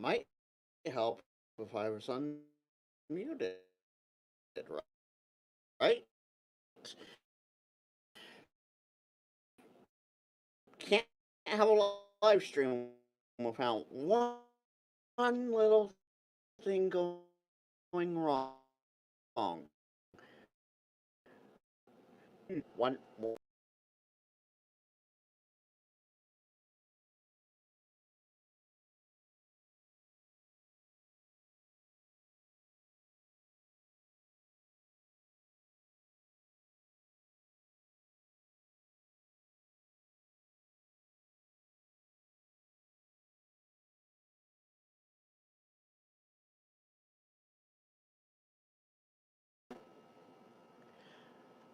might help if I was unmuted, right? Can't have a live stream without one little thing going wrong. One.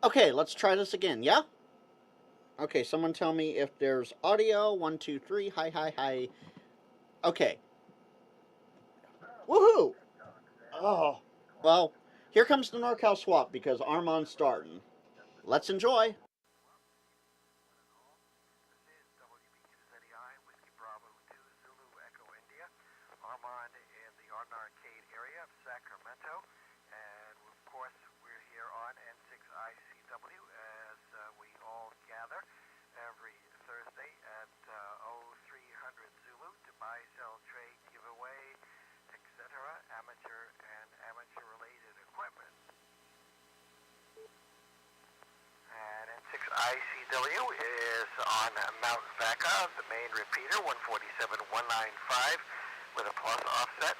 Okay, let's try this again. Yeah. Okay, someone tell me if there's audio. One, two, three. Hi, hi, hi. Okay. Woohoo! Oh, well, here comes the NorCal swap because Armand's starting. Let's enjoy. Armand in the Art and Arcade area of Sacramento. And of course, we're here on N6ICW as we all gather every Thursday at 0300 Zulu to buy, sell, trade, give away, etc. Amateur and amateur related equipment. And N6ICW is on Mount Vaca, the main repeater, 147.195 with a plus offset.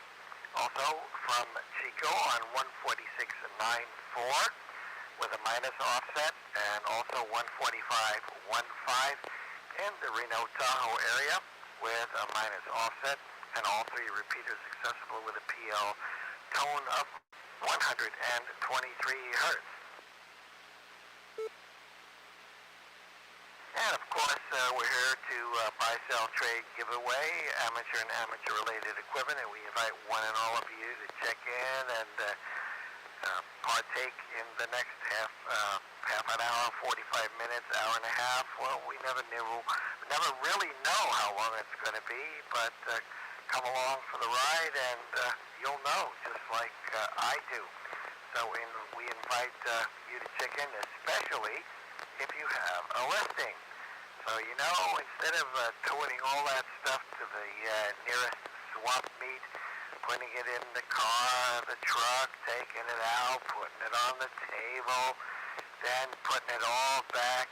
Also from Chico on 146.94 with a minus offset, and also 145.15 in the Reno Tahoe area with a minus offset, and all three repeaters accessible with a PL tone of 123 hertz. And of course, we're here to buy, sell, trade, give away amateur and amateur-related equipment, and we invite one and all of you to check in and partake in the next half an hour, 45 minutes, hour and a half. Well, we never really know how long it's going to be, but come along for the ride, and you'll know, just like I do. So we invite you to check in, especially if you have a listing. So, you know, instead of toting all that stuff to the nearest swap meet, putting it in the car, the truck, taking it out, putting it on the table, then putting it all back,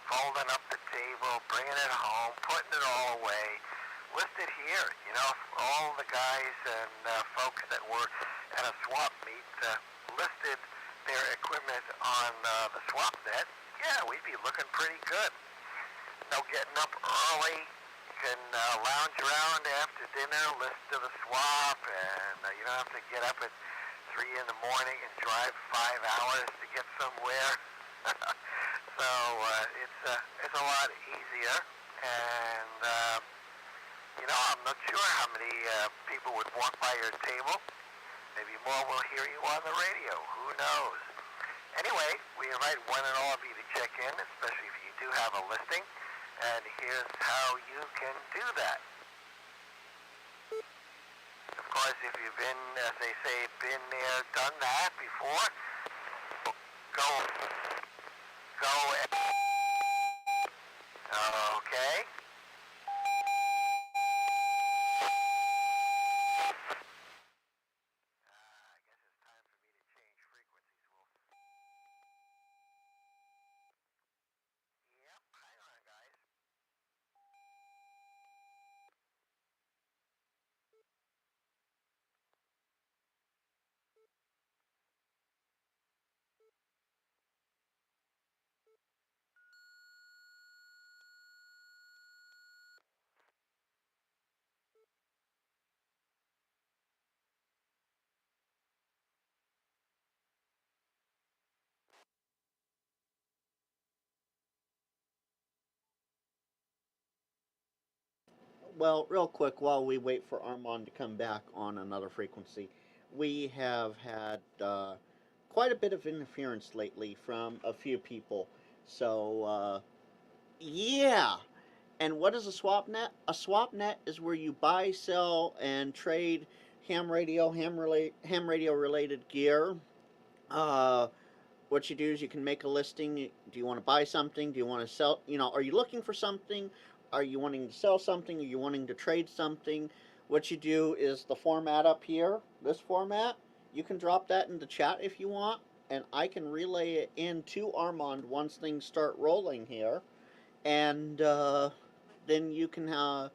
folding up the table, bringing it home, putting it all away, list it here. You know, all the guys and folks that were at a swap meet listed their equipment on the swap net, yeah, we'd be looking pretty good. No getting up early. You can lounge around after dinner, listen to the swap, and you don't have to get up at 3 in the morning and drive 5 hours to get somewhere. So it's a lot easier, and you know, I'm not sure how many people would walk by your table. Maybe more will hear you on the radio. Who knows? Anyway, we invite one and all of you to check in, especially if you do have a listing. And here's how you can do that. Of course, if you've been, as they say, been there, done that before, go, okay. Well, real quick, while we wait for Armand to come back on another frequency, we have had quite a bit of interference lately from a few people. So, yeah. And what is a swap net? A swap net is where you buy, sell, and trade ham radio related gear. Uh, what you do is you can make a listing. Do you want to buy something? Do you want to sell? Are you looking for something? Are you wanting to sell something? Are you wanting to trade something? What you do is the format up here, this format, you can drop that into chat if you want, and I can relay it into Armand once things start rolling here, and then you can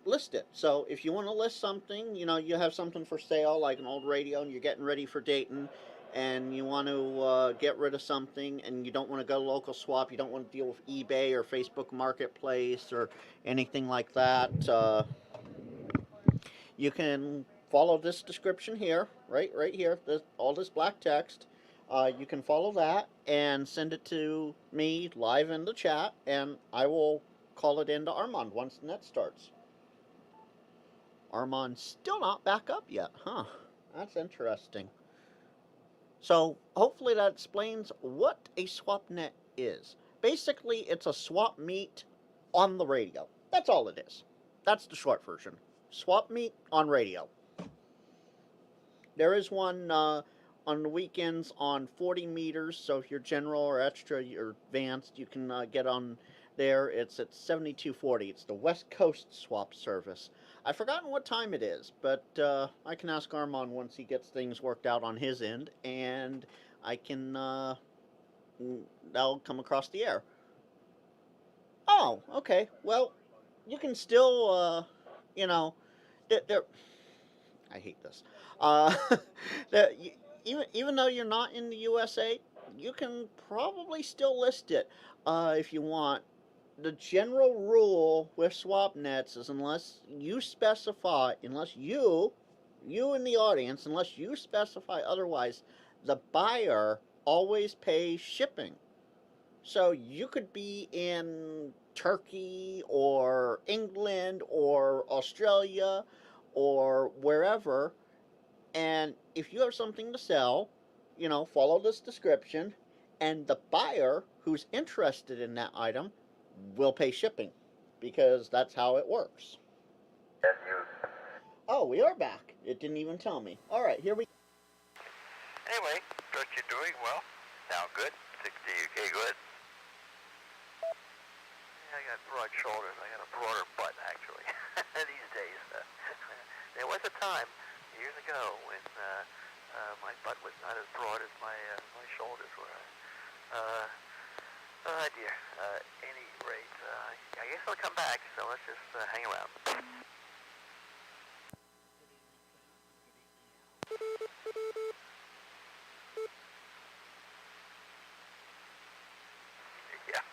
list it. So if you want to list something, you have something for sale, like an old radio, and you're getting ready for Dayton, and you want to get rid of something, and you don't want to go local swap, you don't want to deal with eBay or Facebook Marketplace or anything like that, you can follow this description here, right here, all this black text. You can follow that and send it to me live in the chat, and I will call it into Armand once the net starts. Armand's still not back up yet, huh? That's interesting. So hopefully that explains what a swap net is. Basically, it's a swap meet on the radio. That's all it is. That's the short version. Swap meet on radio. There is one on the weekends on 40 meters, so if you're general or extra or advanced, you can get on there. It's at 7240. It's the West Coast swap service. I've forgotten what time it is, but I can ask Armand once he gets things worked out on his end, and I can, that'll come across the air. Oh, okay. Well, you can still, you know, there, I hate this. Uh, that even though you're not in the USA, you can probably still list it if you want. The general rule with swap nets is unless you specify, you in the audience, unless you specify otherwise, the buyer always pays shipping. So you could be in Turkey or England or Australia or wherever, and if you have something to sell, follow this description, and the buyer who's interested in that item will pay shipping because that's how it works. Oh, we are back. It didn't even tell me. All right, here we go. Anyway, what you're doing well. Sound good. 60 UK good. I got broad shoulders. I got a broader butt, actually, these days. There was a time, years ago, when my butt was not as broad as my shoulders were. Oh, dear. Any rate, I guess I'll come back, so let's just hang around. Yeah.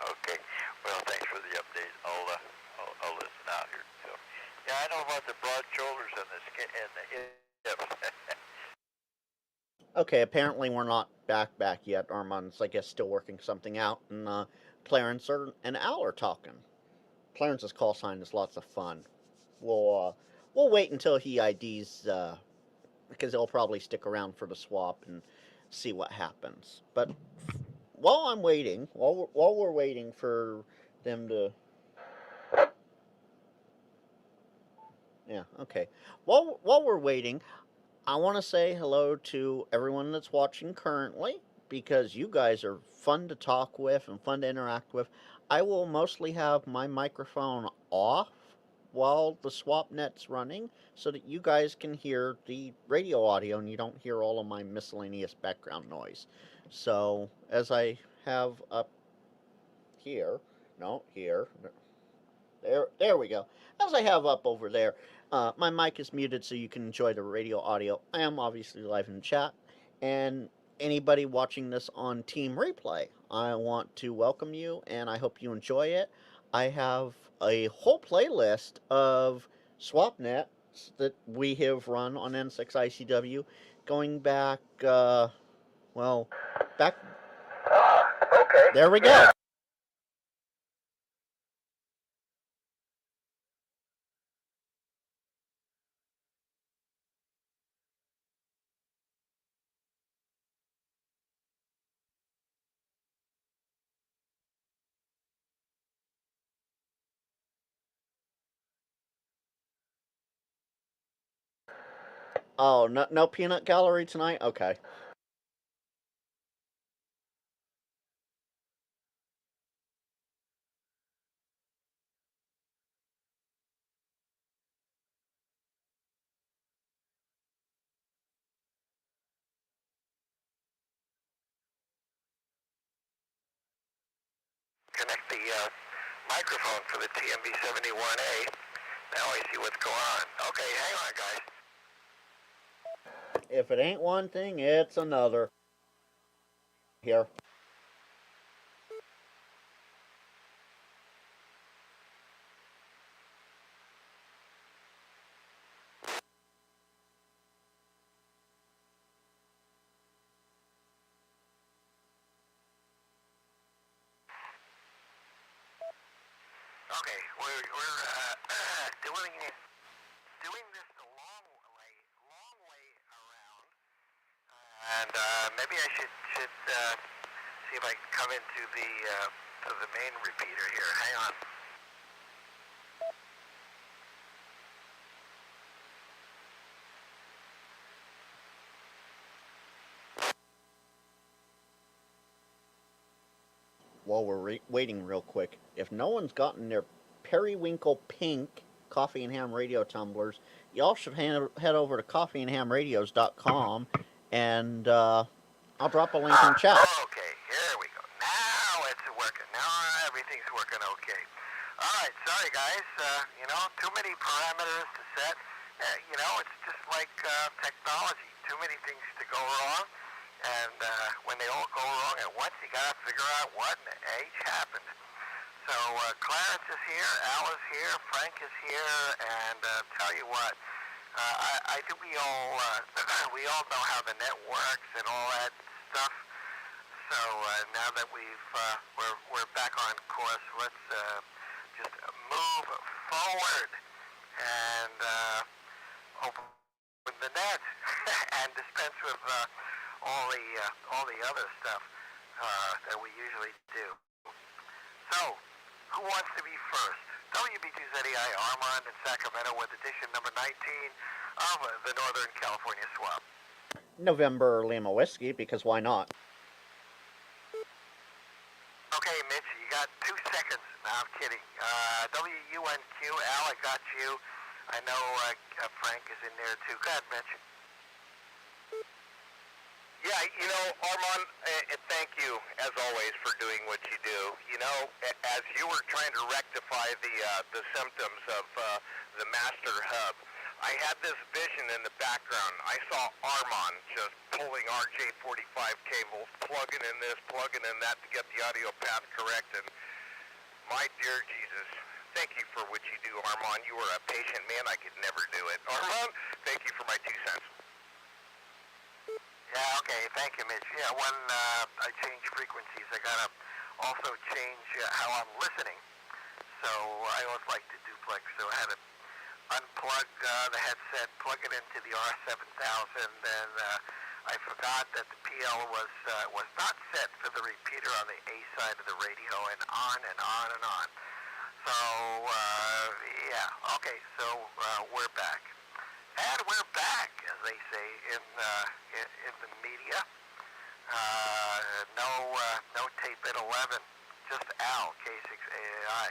Okay. Well, thanks for the update. I'll listen out here. So, yeah, I know about the broad shoulders and the skin and the hips. Okay, apparently we're not back yet. Armand's, I guess, still working something out, and Clarence and Al are talking. Clarence's call sign is lots of fun. We'll wait until he IDs because he'll probably stick around for the swap and see what happens. But while I'm waiting, while we're waiting for them to, yeah, okay. While we're waiting, I want to say hello to everyone that's watching currently because you guys are fun to talk with and fun to interact with. I will mostly have my microphone off while the swap net's running so that you guys can hear the radio audio and you don't hear all of my miscellaneous background noise. So, as I have up here, no, here, there we go. As I have up over there, my mic is muted so you can enjoy the radio audio. I am obviously live in chat. And anybody watching this on Team Replay, I want to welcome you and I hope you enjoy it. I have a whole playlist of swap nets that we have run on N6ICW going back, back. Okay. There we go. Oh, no peanut gallery tonight? Okay. Connect the microphone for the TMB71A. Now I see what's going on. Okay, hang on, guys. If it ain't one thing, it's another. Here. Okay, we're doing this the long way around, and maybe I should see if I can come into the main repeater here. Hang on. While we're waiting real quick, if no one's gotten their periwinkle pink coffee and ham radio tumblers, y'all should head over to coffeeandhamradios.com and I'll drop a link in chat. Okay, here we go. Now it's working. Now everything's working okay. All right, sorry guys. Too many parameters to set. It's just like technology. Too many things to go wrong. And when they all go wrong at once, you got to figure out what in the H happened. So Clarence is here, Al is here, Frank is here, and tell you what, I think we all we all know how the net works and all that stuff. So now that we're back on course, let's just move forward and open the net and dispense with all the other stuff that we usually do. So, who wants to be first? WB2ZEI Armand in Sacramento with edition number 19 of the Northern California Swap. November Lima Whiskey, because why not? Okay, Mitch, you got 2 seconds. No, I'm kidding. WUNQ, Al, I got you. I know Frank is in there too. Go ahead, Mitch. Yeah, Armand, thank you, as always, for doing what you do. As you were trying to rectify the symptoms of the master hub, I had this vision in the background. I saw Armand just pulling RJ45 cables, plugging in this, plugging in that to get the audio path correct. And my dear Jesus, thank you for what you do, Armand. You are a patient man. I could never do it. Armand, thank you for my 2 cents. Yeah, okay, thank you, Mitch. Yeah, when I change frequencies, I gotta also change how I'm listening. So I always like to duplex, so I had to unplug the headset, plug it into the R7000, and I forgot that the PL was not set for the repeater on the A side of the radio, and on and on and on. So, yeah, okay, so we're back. And we're back, as they say in the media. No tape at 11, just Al, K6AAI.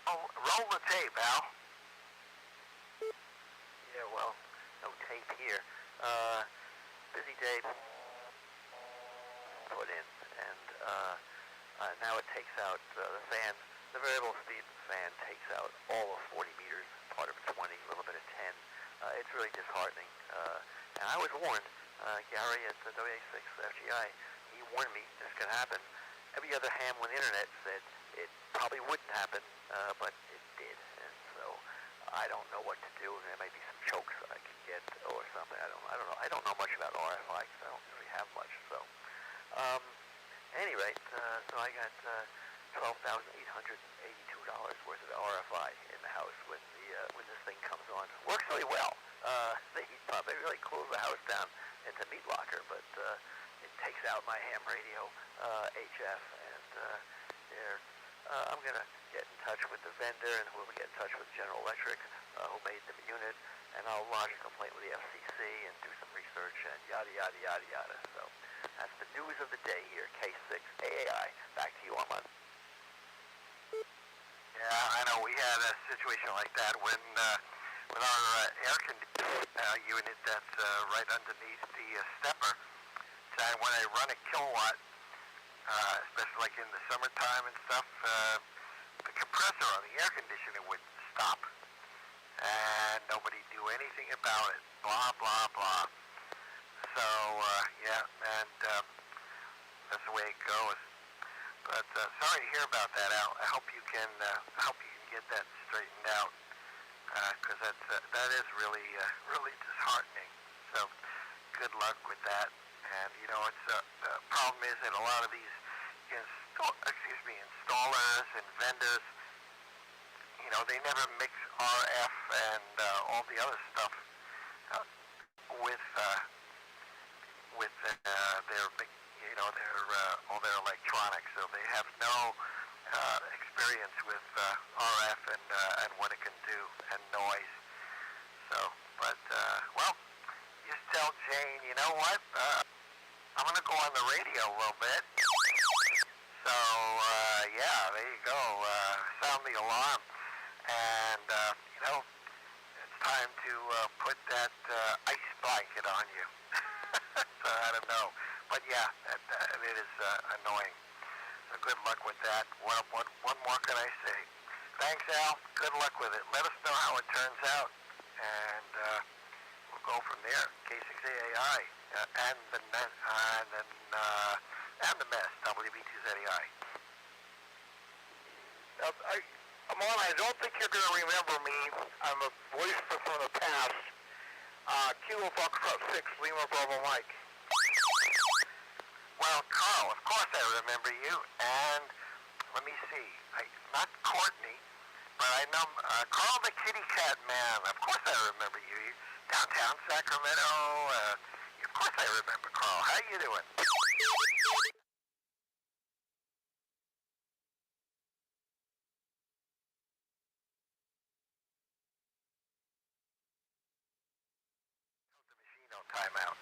Oh, roll the tape, Al. Yeah, well, no tape here. Busy day put in, and now it takes out the fan. The variable speed fan takes out all of 40 meters, part of 20, a little bit of 10. It's really disheartening. And I was warned, Gary at the WA6FGI, he warned me this could happen. Every other ham on the internet said it probably wouldn't happen, but it did. And so I don't know what to do. There may be some chokes I could get or something. I don't know. I don't know much about RFI because I don't really have much. So, any rate, so I got $12,882 worth of RFI in the house when this thing comes on. Works really well. The heat pump, it really cools the house down into meat locker, but it takes out my ham radio, HF, and I'm going to get in touch with the vendor, and we'll get in touch with General Electric, who made the unit, and I'll lodge a complaint with the FCC and do some research and yada, yada, yada, yada. So that's the news of the day here, K6 AAI. Back to you, Armand. Yeah, I know. We had a situation like that when with our air conditioning unit that's right underneath the stepper. And when I run a kilowatt, especially like in the summertime and stuff, the compressor on the air conditioner would stop, and nobody do anything about it. Blah blah blah. So yeah, and that's the way it goes. But sorry to hear about that, Al. I hope you can get that straightened out, because that is really really disheartening. So good luck with that. And you know, it's the problem is that a lot of these installers and vendors, you know, they never mix RF and all the other stuff with their, you know, their all their electronics. So they have no experience with RF and what it can do and noise. So, but well, just tell Jane, you know what? I'm gonna go on the radio a little bit. So yeah, there you go. Sound the alarm, and you know, it's time to put that ice blanket on you. So I don't know, but yeah, it is annoying. So good luck with that. What more can I say? Thanks, Al. Good luck with it. Let us know how it turns out, and we'll go from there. K6AAI and the mess, WB2ZAI. Now, Amon, I don't think you're going to remember me. I'm a voice from the past. Kilo Foxtrot 6, Lima Bravo Mike. Well, Carl, of course I remember you. And let me see, not Courtney, but I know Carl the Kitty Cat Man. Of course I remember you. Downtown Sacramento. Of course I remember Carl. How you doing? The machine on timeout.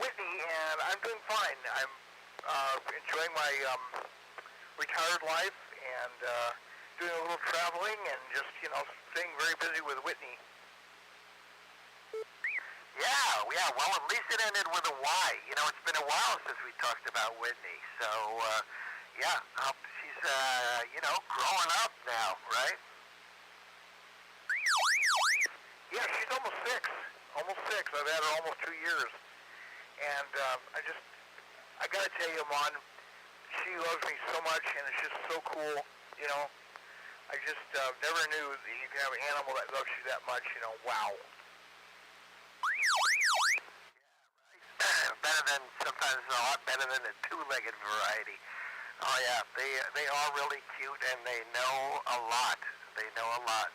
Whitney, and I'm doing fine. I'm enjoying my retired life and doing a little traveling and just, you know, staying very busy with Whitney. Yeah. Well, at least it ended with a Y. You know, it's been a while since we talked about Whitney. So, yeah, she's, you know, growing up now, right? Yeah, she's almost 6. Almost 6. I've had her almost 2 years. And I gotta tell you, Amon, she loves me so much, and it's just so cool, you know. I just never knew that you could have an animal that loves you that much, you know. Wow. Better than, sometimes a lot better than the two-legged variety. Oh yeah, they are really cute, and they know a lot. They know a lot.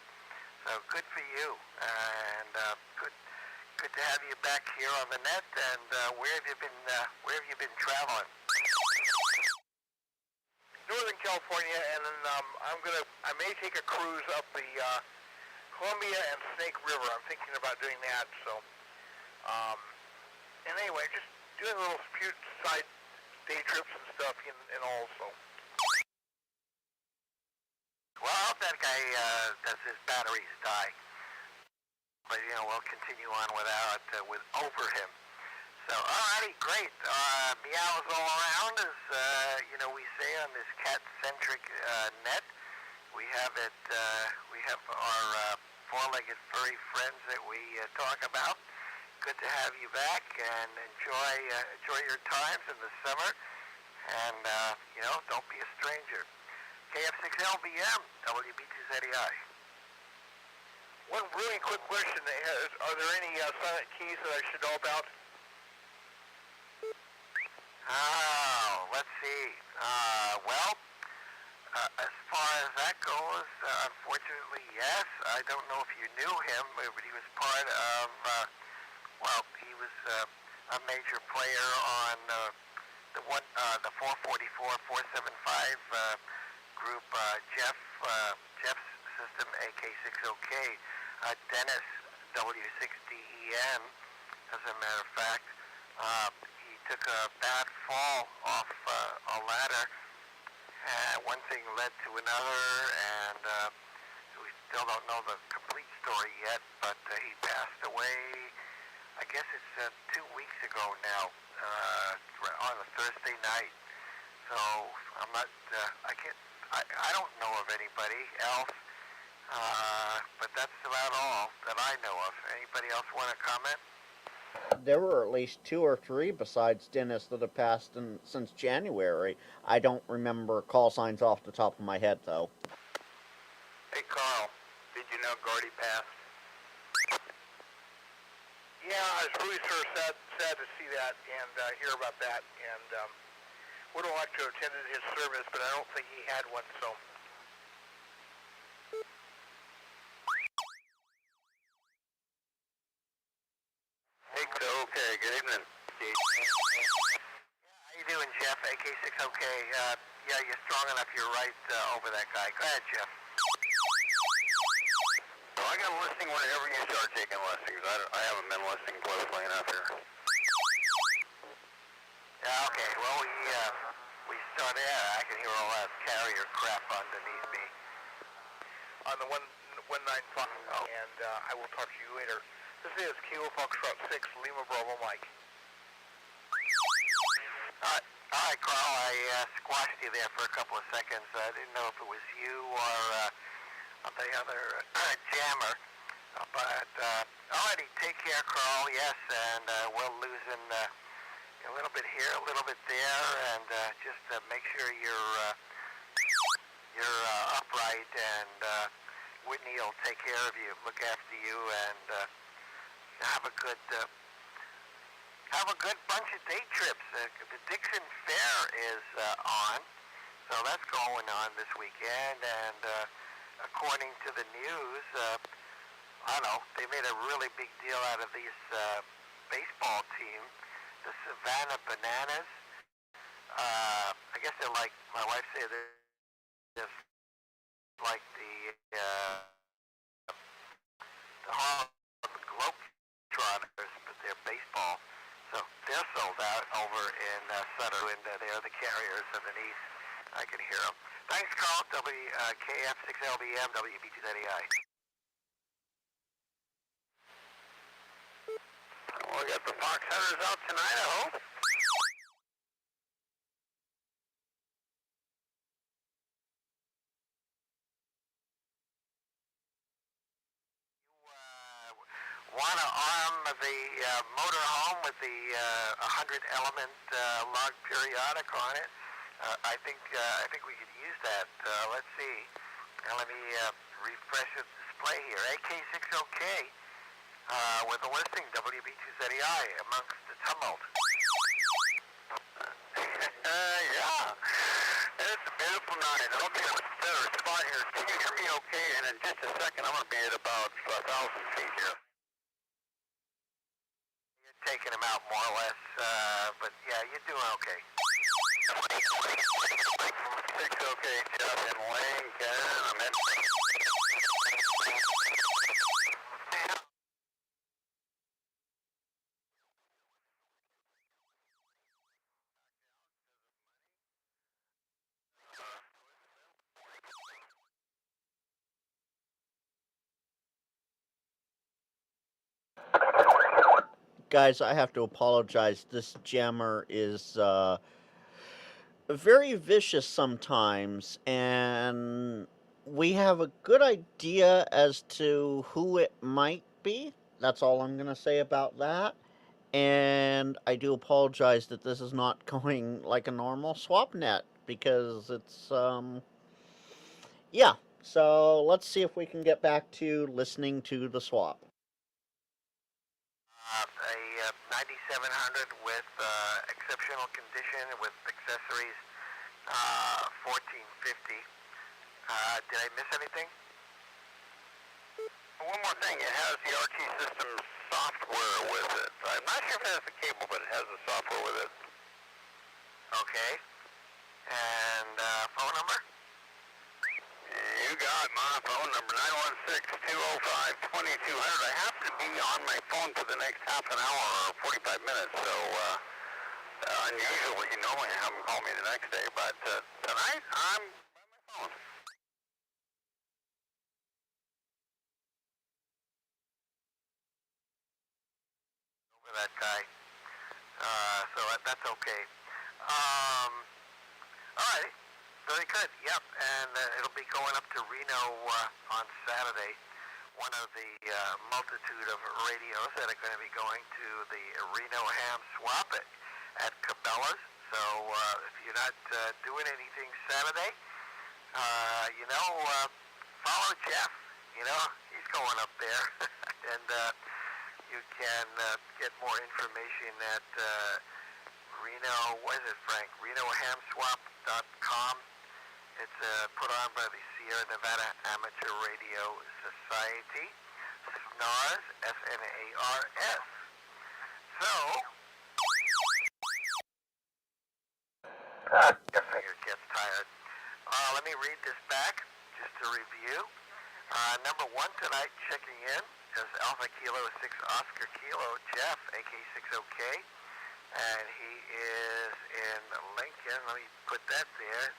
So good for you, and good to have you back here on the net. And where have you been traveling? Northern California, and then I may take a cruise up the Columbia and Snake River. I'm thinking about doing that. So, and anyway, just doing a little few side day trips and stuff, and also. Well, I hope that guy does his batteries die. But you know, we'll continue on with over him. So, alrighty, great. Meows all around, as you know, we say on this cat-centric net. We have it. We have our four-legged furry friends that we talk about. Good to have you back, and enjoy your times in the summer. And you know, don't be a stranger. KF6LBM, WB2ZAI. One really quick question: are there any silent keys that I should know about? Oh, let's see. Well, as far as that goes, unfortunately, yes. I don't know if you knew him, but he was part of, well, he was a major player on the 444, 475 group, Jeff Jeff's system, AK60K, Dennis, W6DEN, as a matter of fact. He took a bad fall off a ladder. One thing led to another, and we still don't know the complete story yet, but he passed away, I guess it's 2 weeks ago now, on a Thursday night. So I'm not, I don't know of anybody else, but that's about all that I know of. Anybody else want to comment? There were at least 2 or 3 besides Dennis that have passed since January. I don't remember call signs off the top of my head, though. Hey, Carl, did you know Gordy passed? Yeah, I was really sort of sad to see that and hear about that, and would have liked to have attended his service, but I don't think he had one, so. Hey, okay, good evening. How you doing, Jeff? AK60K. Yeah, you're strong enough. You're right over that guy. Go ahead, Jeff. Well, I got a listing whenever you start taking listings. I haven't been listing closely enough here. Yeah, okay. Well, we started. I can hear all that carrier crap underneath me. On the 195, and I will talk to you later. This is Kilo Foxtrot 6, Lima Bravo Mike. All right, Carl. I squashed you there for a couple of seconds. I didn't know if it was you or the other jammer. But alrighty, take care, Carl. Yes, and we're losing a little bit here, a little bit there, and just make sure you're upright, and Whitney will take care of you, look after you, and have a good bunch of day trips. The Dixon Fair is on, so that's going on this weekend, and according to the news, I don't know, they made a really big deal out of these baseball team, the Savannah Bananas. I guess they're like, my wife said, they're just like the Harlem Globetrotters, but they're baseball. So they're sold out over in Sutter, and they're the carriers underneath. I can hear them. Thanks, Carl. KF6LBM, WB230I. Well, we got the Fox Hunters out tonight, I hope. Want to arm the motor home with the 100 element log periodic on it. I think we could use that. Let's see. Now let me refresh the display here. AK60K with a listing WB2ZEI amongst the tumult. Yeah. It's a beautiful night. I'll be in a better spot here. Can you hear me okay? And in just a second, I'm going to be at about 1,000 feet here. You're taking them out more or less, but yeah, you're doing okay. 6 okay, Jeff in Lincoln. I'm in. Guys, I have to apologize. This jammer is very vicious sometimes, and we have a good idea as to who it might be. That's all I'm going to say about that. And I do apologize that this is not going like a normal swap net, because it's, yeah. So let's see if we can get back to listening to the swap. A 9700 with exceptional condition with accessories, 1450. Did I miss anything? One more thing, it has the RT system software with it. I'm not sure if it has the cable, but it has the software with it. Okay. And phone number? You got my phone number, 916-205-2200. I happen to be on my phone for the next half an hour or 45 minutes, so unusual. You normally have them call me the next day, but tonight I'm by my phone. Over that guy, so that's okay. All right. Very good. Yep, and it'll be going up to Reno on Saturday. One of the multitude of radios that are going to be going to the Reno ham swap at Cabela's. So if you're not doing anything Saturday, follow Jeff. He's going up there, and you can get more information at Reno. What is it, Frank? RenoHamSwap.com. It's put on by the Sierra Nevada Amateur Radio Society, SNARS, SNARS. So, your finger gets tired. Let me read this back, just to review. Number one tonight, checking in, is Alpha Kilo 6 Oscar Kilo, Jeff, AK60K, and he is in Lincoln. Let me put that there.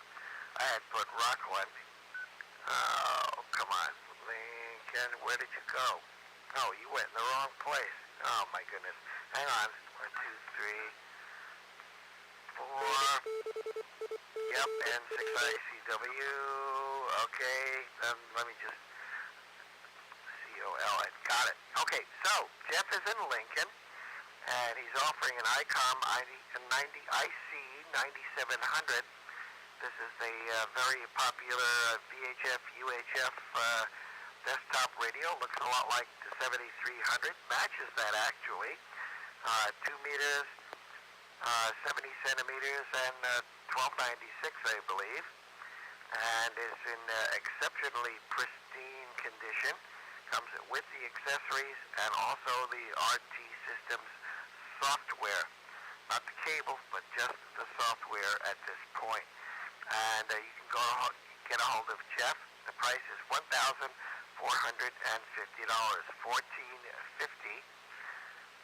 I had put Rockland. Oh, come on. Lincoln, where did you go? Oh, you went in the wrong place. Oh, my goodness. Hang on. 1, 2, 3, 4. Yep, N6ICW. Okay, then let me just... COL. I got it. Okay, so Jeff is in Lincoln, and he's offering an ICOM IC 9700. This is a very popular VHF, UHF desktop radio. Looks a lot like the 7300. Matches that, actually. 2 meters, 70 centimeters, and 1296, I believe. And is in exceptionally pristine condition. Comes with the accessories and also the RT Systems software. Not the cable, but just the software at this point. And you can get a hold of Jeff. The price is $1,450, $1,450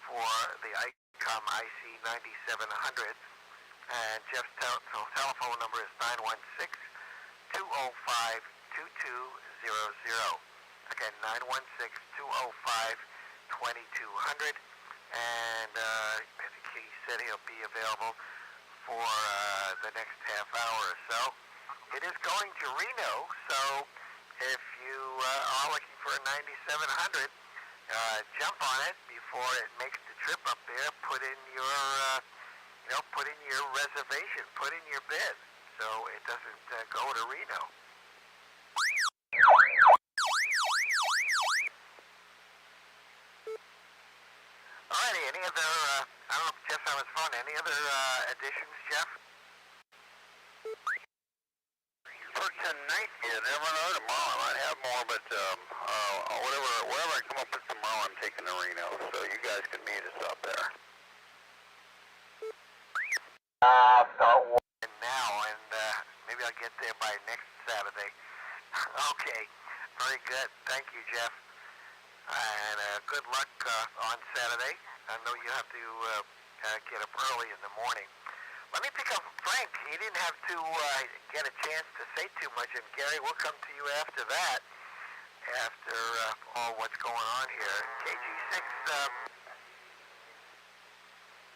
for the ICOM IC 9700. And Jeff's telephone number is 916-205-2200. Again, 916-205-2200. And I think he said he'll be available for the next half hour or so. It is going to Reno, so if you are looking for a 9700, jump on it before it makes the trip up there. Put in your, put in your reservation, put in your bid, so it doesn't go to Reno. Alrighty, any other, I don't know if Jeff's on his phone, any other additions, Jeff? For tonight, you never know. Tomorrow I might have more, but whatever I come up with tomorrow, I'm taking to Reno, so you guys can meet us up there. And now, and maybe I'll get there by next Saturday. Okay, very good. Thank you, Jeff. And good luck on Saturday. I know you have to get up early in the morning. Let me pick up Frank. He didn't have to get a chance to say too much, and Gary, we'll come to you after that, after all what's going on here. KG6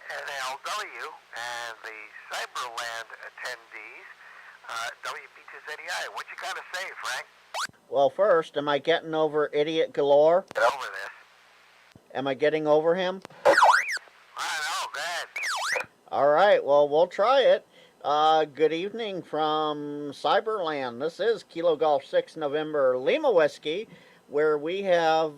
NLW and the Cyberland attendees, WB2ZEI. What you got to say, Frank? Well, first, am I getting over Idiot Galore? Get over this. Am I getting over him? I know, good. All right, well, we'll try it. Good evening from Cyberland. This is Kilo Golf 6 November Lima Whiskey, where we have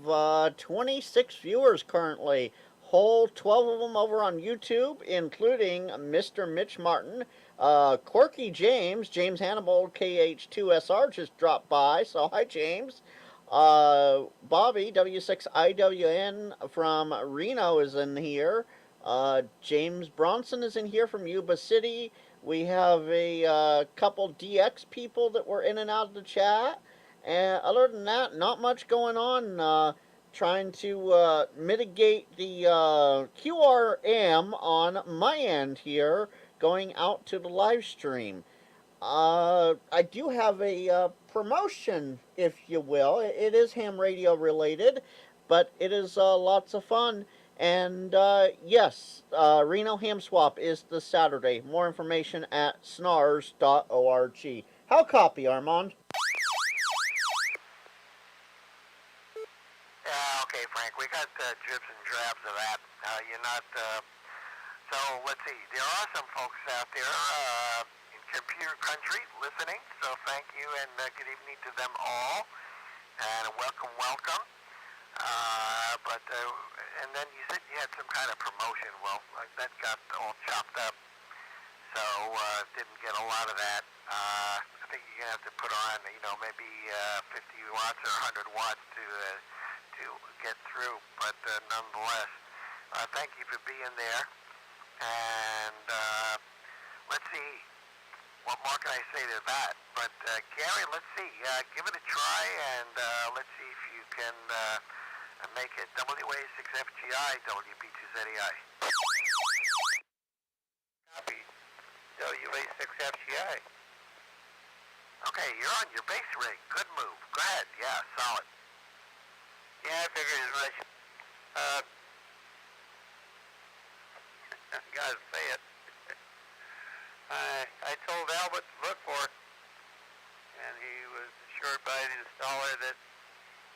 26 viewers currently. Whole 12 of them over on YouTube, including Mr. Mitch Martin, Corky James Hannibal KH2SR just dropped by, so hi James. Bobby W6IWN from Reno is in here. James Bronson is in here from Yuba City. We have a couple DX people that were in and out of the chat. And other than that, not much going on. Trying to mitigate the QRM on my end here, going out to the live stream. I do have a promotion, if you will. It is ham radio related, but it is lots of fun. And yes, Reno Ham Swap is this Saturday. More information at snars.org. How copy, Armand? Okay, Frank, we got dribs and drabs of that. You're not, so let's see. There are some folks out there in computer country listening, so thank you and good evening to them all. And welcome, welcome. And then you said you had some kind of promotion. Well, that got all chopped up, so didn't get a lot of that. I think you're gonna have to put on, maybe 50 watts or 100 watts to get through. But nonetheless, thank you for being there. And let's see, what more can I say to that? But Gary, let's see, give it a try, and let's see if you can make it WA6FGI, WB2ZEI. Copy. WA6FGI. Okay, you're on your base rig. Good move. Go ahead. Yeah, solid. Yeah, I figured as much. Gotta say it. I told Albert to look for it, and he was assured by the installer that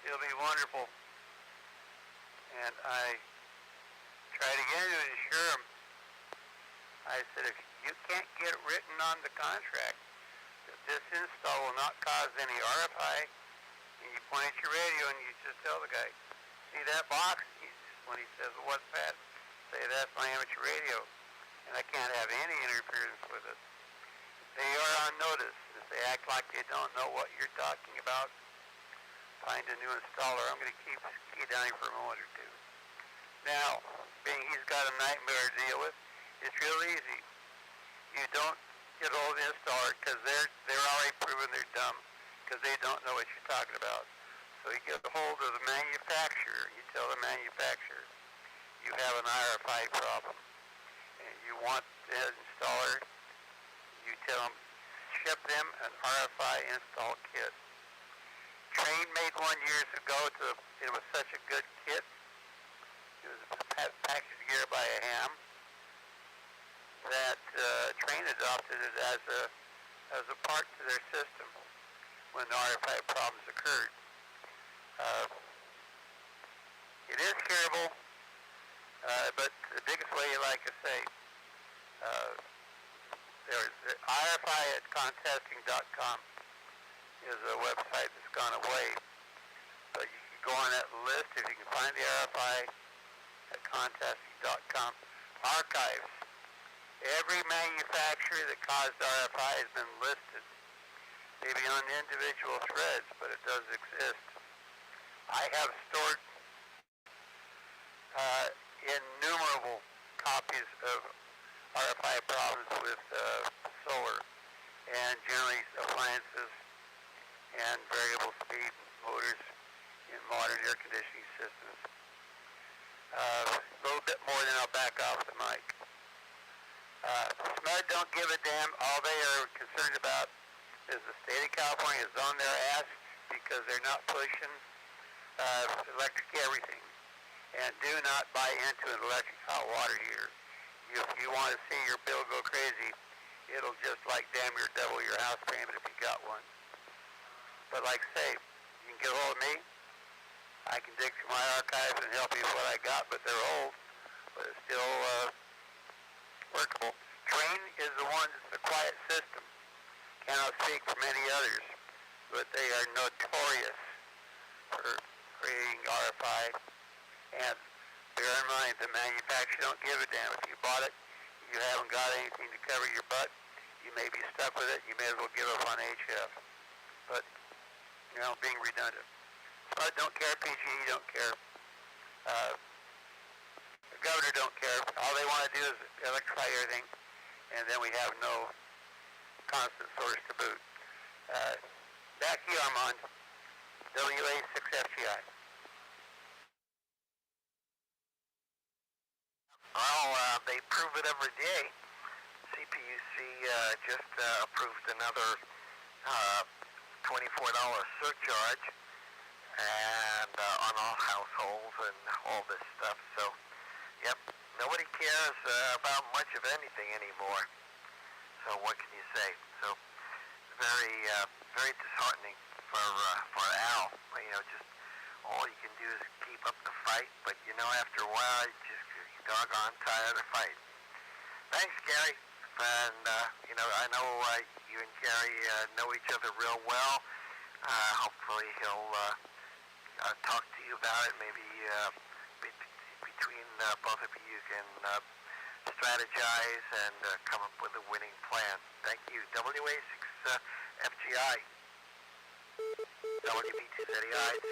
it'll be wonderful. And I tried again to assure him. I said, if you can't get it written on the contract that this install will not cause any RFI, and you point at your radio and you just tell the guy, see that box? When he says, well, what's that? Say, that's my amateur radio, and I can't have any interference with it. They are on notice. If they act like they don't know what you're talking about, find a new installer. I'm going to keep key down here for a moment or two. Now, being he's got a nightmare to deal with, it's real easy. You don't get hold of the installer because they're already proven they're dumb because they don't know what you're talking about. So you get a hold of the manufacturer. You tell the manufacturer you have an RFI problem and you want the installer. You tell them ship them an RFI install kit. Train made one years ago. It was such a good kit. It was packaged together by a ham that Train adopted it as a part to their system when the RFI problems occurred. It is curable, but the biggest way, like I say, there's RFI at contesting.com is a website that's gone away. But you can go on that list if you can find the RFI at contesting.com. Archives. Every manufacturer that caused RFI has been listed. Maybe on individual threads, but it does exist. I have stored innumerable copies of RFI problems with solar and generally appliances and variable speed motors in modern air conditioning systems. A little bit more, then I'll back off the mic. SMUD don't give a damn. All they are concerned about is the state of California is on their ass because they're not pushing electric everything. And do not buy into an electric hot water heater. If you want to see your bill go crazy, it'll just like damn near double your house payment if you got one. But like I say, you can get a hold of me. I can dig through my archives and help you with what I got, but they're old. But it's still workable. Train is the one that's a quiet system. Cannot speak for many others, but they are notorious for creating RFI. And bear in mind, the manufacturer don't give a damn. If you bought it, you haven't got anything to cover your butt, you may be stuck with it. You may as well give up on HF. But, being redundant. SMUD don't care, PGE don't care. The governor don't care. All they want to do is electrify everything, and then we have no constant source to boot. Back to you, Armand. WA6FGI. Well, they prove it every day. CPUC just approved another $24 surcharge and on all households and all this stuff. So, yep, nobody cares about much of anything anymore. So what can you say? So very disheartening for Al. You know, just all you can do is keep up the fight. But you know, after a while, you just doggone tired of fighting. Thanks, Gary. And you know, I know you and Gary know each other real well. Hopefully, he'll talk to you about it. Maybe between both of you can strategize and come up with a winning plan. Thank you. WA6FGI. WB2ZEI2.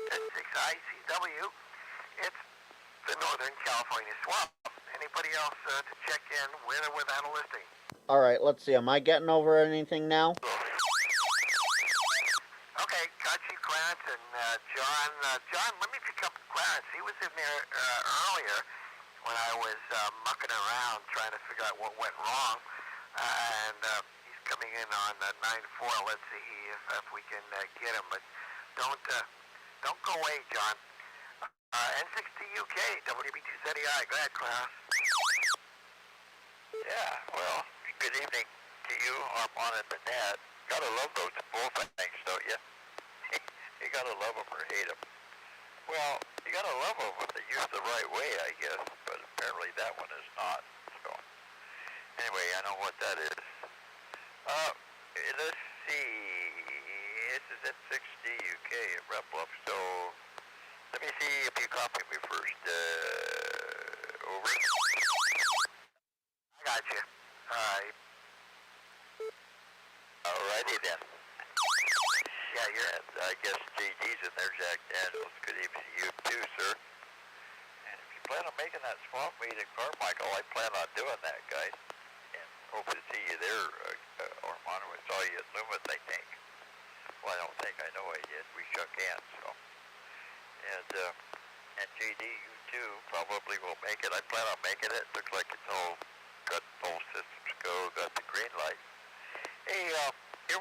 N6ICW. It's the Northern California swamp. Anybody else to check in with or without a listing? All right, let's see. Am I getting over anything now? Okay, got you, Clarence, and John. John, let me pick up Clarence. He was in there earlier when I was mucking around trying to figure out what went wrong, and he's coming in on 9-4. Let's see if we can get him, but don't go away, John. N6ICW WB2ZEI. Go ahead, Clarence. Yeah, well, good evening to you, Armand and Nanette. Gotta love those bullfangs, don't you? You gotta love them or hate them. Well, you gotta love them if they're used the right way, I guess, but apparently that one is not. So, anyway, I know what that is. Let's see. This is N6ICW at Rep Bluff, so let me see if you copy me first. Over. I got you. All right. Alrighty then. Yeah, you're. And I guess JD's in there, Jack Daniels. Good evening to you too, sir. And if you plan on making that swamp meet in Carmichael, I plan on doing that, guys. And hope to see you there, Armand. We saw you at Loomis, I think. Well, I don't think. I know I did. We shook hands, so. And JD, you too, probably will make it. I plan on making it. Looks like it's all got all systems go, got the green light. Hey, a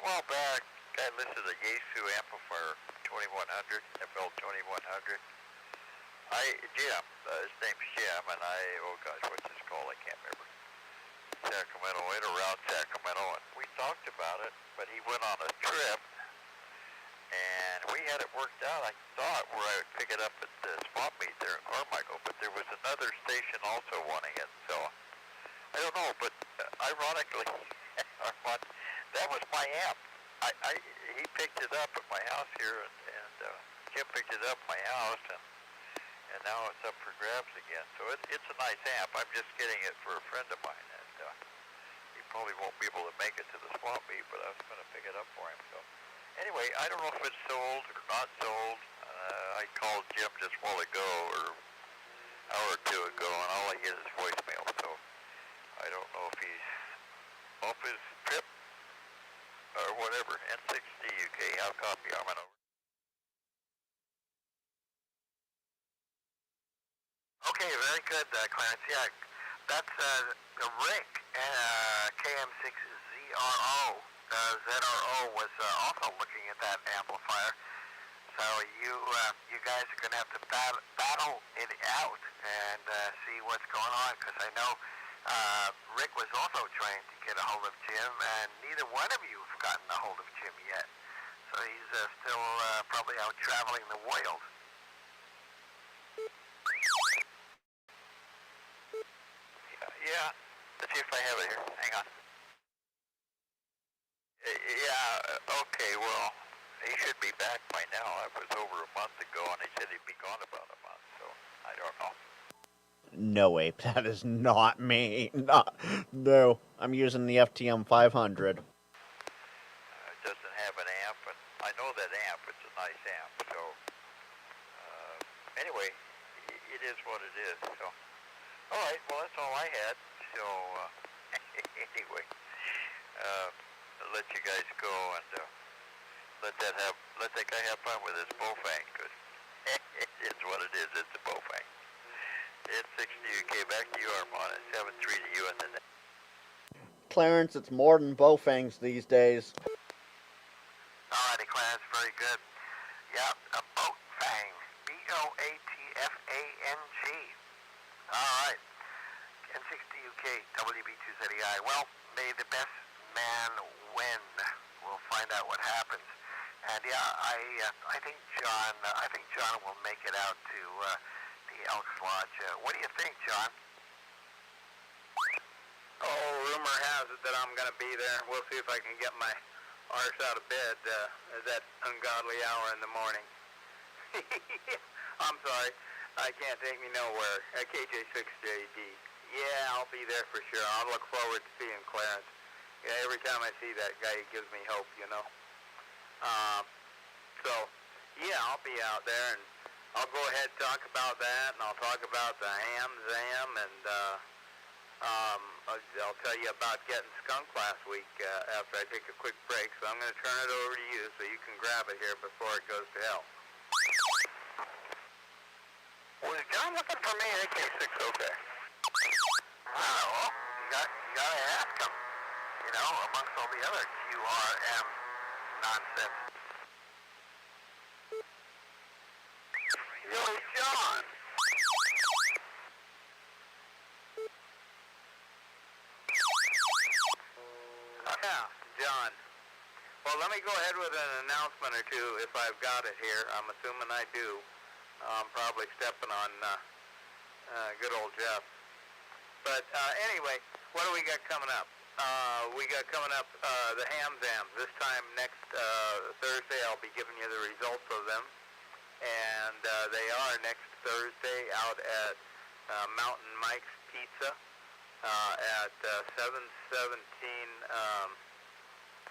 while back, I listed a Yaesu amplifier 2100, FL 2100. Jim, his name's Jim, and oh gosh, what's this called? I can't remember. Sacramento, in around Sacramento, and we talked about it, but he went on a trip, and we had it worked out. I thought where I would pick it up at the swap meet there in Carmichael, but there was another station also wanting it, so I don't know, but ironically, Armand, that was my amp. He picked it up at my house here, and Jim picked it up at my house, and now it's up for grabs again. So it's a nice amp. I'm just getting it for a friend of mine, and he probably won't be able to make it to the swamp meet, but I was going to pick it up for him. So anyway, I don't know if it's sold or not sold. I called Jim just a while ago, or an hour or two ago, and all I get is voicemail. So I don't know if he's off his trip or whatever. N6ICW, how copy? Armand over. Okay, very good, Clarence. Yeah, that's Rick, KM6ZRO. ZRO was also looking at that amplifier. So you guys are going to have to battle it out and see what's going on, because I know Rick was also trying to get a hold of Jim, and neither one of you have gotten a hold of Jim yet. So he's still probably out traveling the world. Yeah, let's see if I have it here. Hang on. Yeah, okay, well, he should be back by now. It was over a month ago, and he said he'd be gone about a month, so I don't know. No, Ape, that is not me. No, I'm using the FTM 500. It doesn't have an amp, and I know that amp. It's a nice amp, so anyway, it is what it is, so. All right, well, that's all I had, so anyway, I'll let you guys go, and let that guy have fun with his bowfang, because it's what it is. It's a bowfang. It's 6 to you, K. Back to you, Armand. It's 7-3 to you in the net. Clarence, it's more than bowfangs these days. Alrighty, Clarence, very good. Yep, a boat fang. B-O-A-T-F-A-N-G. Alright. N6ICW WB2ZEI. Well, may the best man win. We'll find out what happens. And yeah, I think John will make it out to the Elks Lodge. What do you think, John? Oh, rumor has it that I'm going to be there. We'll see if I can get my arse out of bed at that ungodly hour in the morning. I'm sorry. I can't take me nowhere. KJ6JD. Yeah, I'll be there for sure. I'll look forward to seeing Clarence. Yeah, every time I see that guy, he gives me hope, you know. So, yeah, I'll be out there, and I'll go ahead and talk about that, and I'll talk about the ham zam, and I'll tell you about getting skunked last week after I take a quick break. So I'm going to turn it over to you so you can grab it here before it goes to hell. Was John looking for me? AK6, okay. Well, you gotta ask him. You know, amongst all the other QRM nonsense. Yo, John! Yeah, John. Well, let me go ahead with an announcement or two if I've got it here. I'm assuming I do. I'm probably stepping on good old Jeff. But anyway, what do we got coming up? We got coming up the ham zams. This time next Thursday, I'll be giving you the results of them. And they are next Thursday out at Mountain Mike's Pizza at 717,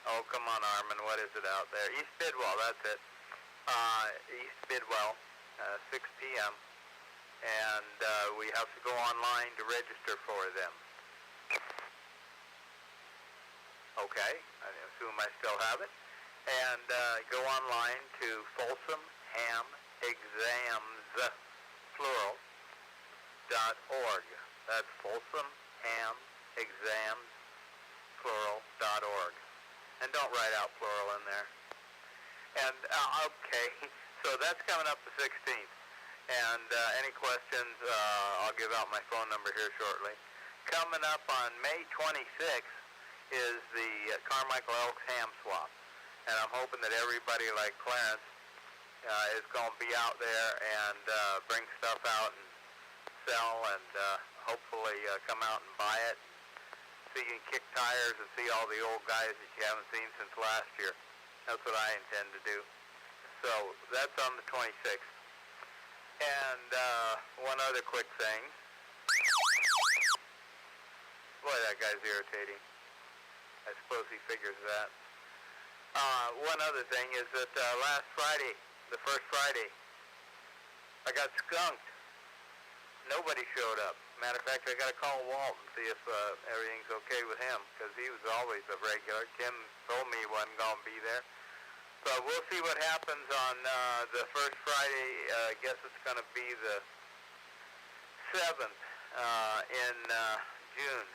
oh, come on, Armand, what is it out there? East Bidwell, that's it. East Bidwell, 6 p.m. And we have to go online to register for them. Okay, I assume I still have it. And go online to Folsom Ham Exams, plural, .org. That's Folsom Ham Exams, plural.org. And don't write out plural in there. And, okay, so that's coming up the 16th. And any questions, I'll give out my phone number here shortly. Coming up on May 26th is the Carmichael Elks Ham Swap. And I'm hoping that everybody like Clarence is going to be out there and bring stuff out and sell and hopefully come out and buy it. So you can kick tires and see all the old guys that you haven't seen since last year. That's what I intend to do. So that's on the 26th. And one other quick thing. Boy, that guy's irritating. I suppose he figures that. One other thing is that last Friday, the first Friday, I got skunked. Nobody showed up. Matter of fact, I got to call Walt and see if everything's okay with him, because he was always a regular. Kim told me he wasn't going to be there. So we'll see what happens on the first Friday. I guess it's going to be the 7th in June.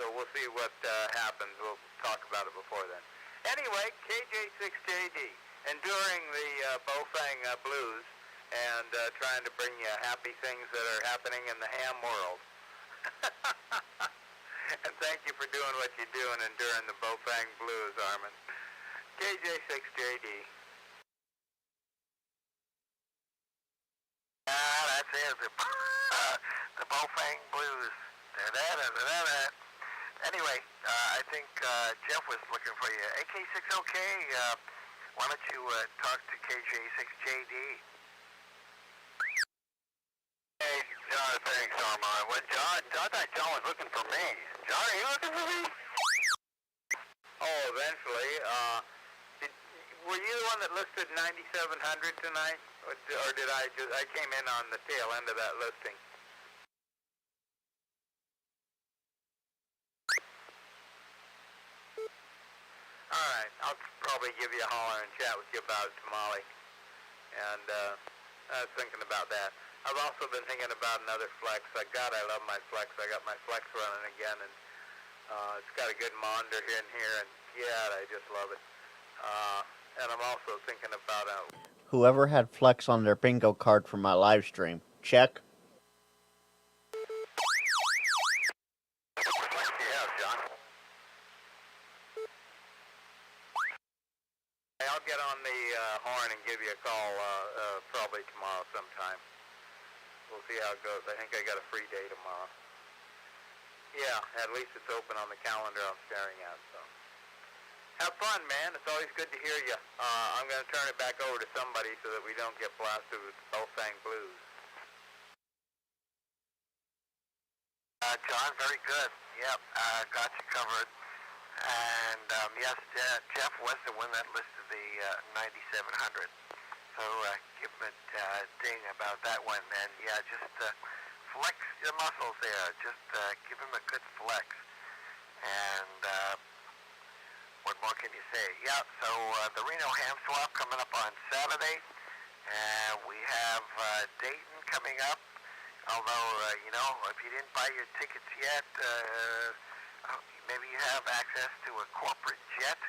So we'll see what happens. We'll talk about it before then. Anyway, KJ6JD, enduring the Bofang blues and trying to bring you happy things that are happening in the ham world. And thank you for doing what you do and enduring the Bofang blues, Armand. KJ6JD. That's it. The Bofang Blues. Da-da-da-da-da. Anyway, I think Jeff was looking for you. AK6 okay. Why don't you talk to KJ6JD? Hey, John, thanks, Armand. Well, John, I thought John was looking for me. John, are you looking for me? Oh, eventually. Were you the one that listed 9,700 tonight? Or did I came in on the tail end of that listing? All All right, I'll probably give you a holler and chat with you about it, Tamale. And I was thinking about that. I've also been thinking about another flex. I love my flex. I got my flex running again, and it's got a good monitor in here, and yeah, I just love it. And I'm also thinking about Whoever had Flex on their bingo card for my live stream, check. yeah, John. I'll get on the horn and give you a call probably tomorrow sometime. We'll see how it goes. I think I got a free day tomorrow. Yeah, at least it's open on the calendar I'm staring at. So have fun, man. It's always good to hear you. I'm going to turn it back over to somebody so that we don't get blasted with Bellfang Blues. John, very good. Yep, got you covered. And yes, Jeff was the one that listed the 9700. So give him a ding about that one. And yeah, just flex your muscles there. Just give him a good flex. And what more can you say? Yeah, so the Reno ham swap coming up on Saturday. And we have Dayton coming up. Although, you know, if you didn't buy your tickets yet, maybe you have access to a corporate jet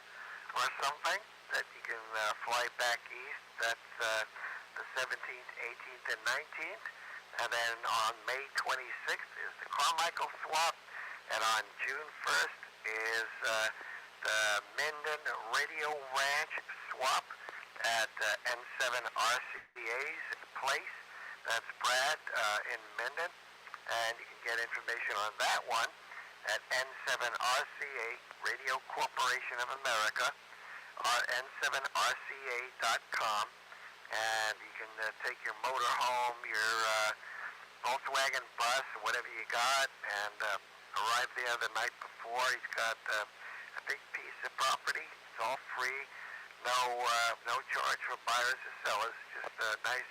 or something that you can fly back east. That's the 17th, 18th, and 19th. And then on May 26th is the Carmichael swap. And on June 1st is the Minden Radio Ranch swap at N7RCA's place. That's Brad in Minden, and you can get information on that one at N7RCA, Radio Corporation of America, or N7RCA.com, and you can take your motorhome, your Volkswagen bus, whatever you got, and arrive there the night before. He's got a big piece of property. It's all free, no charge for buyers or sellers, just a nice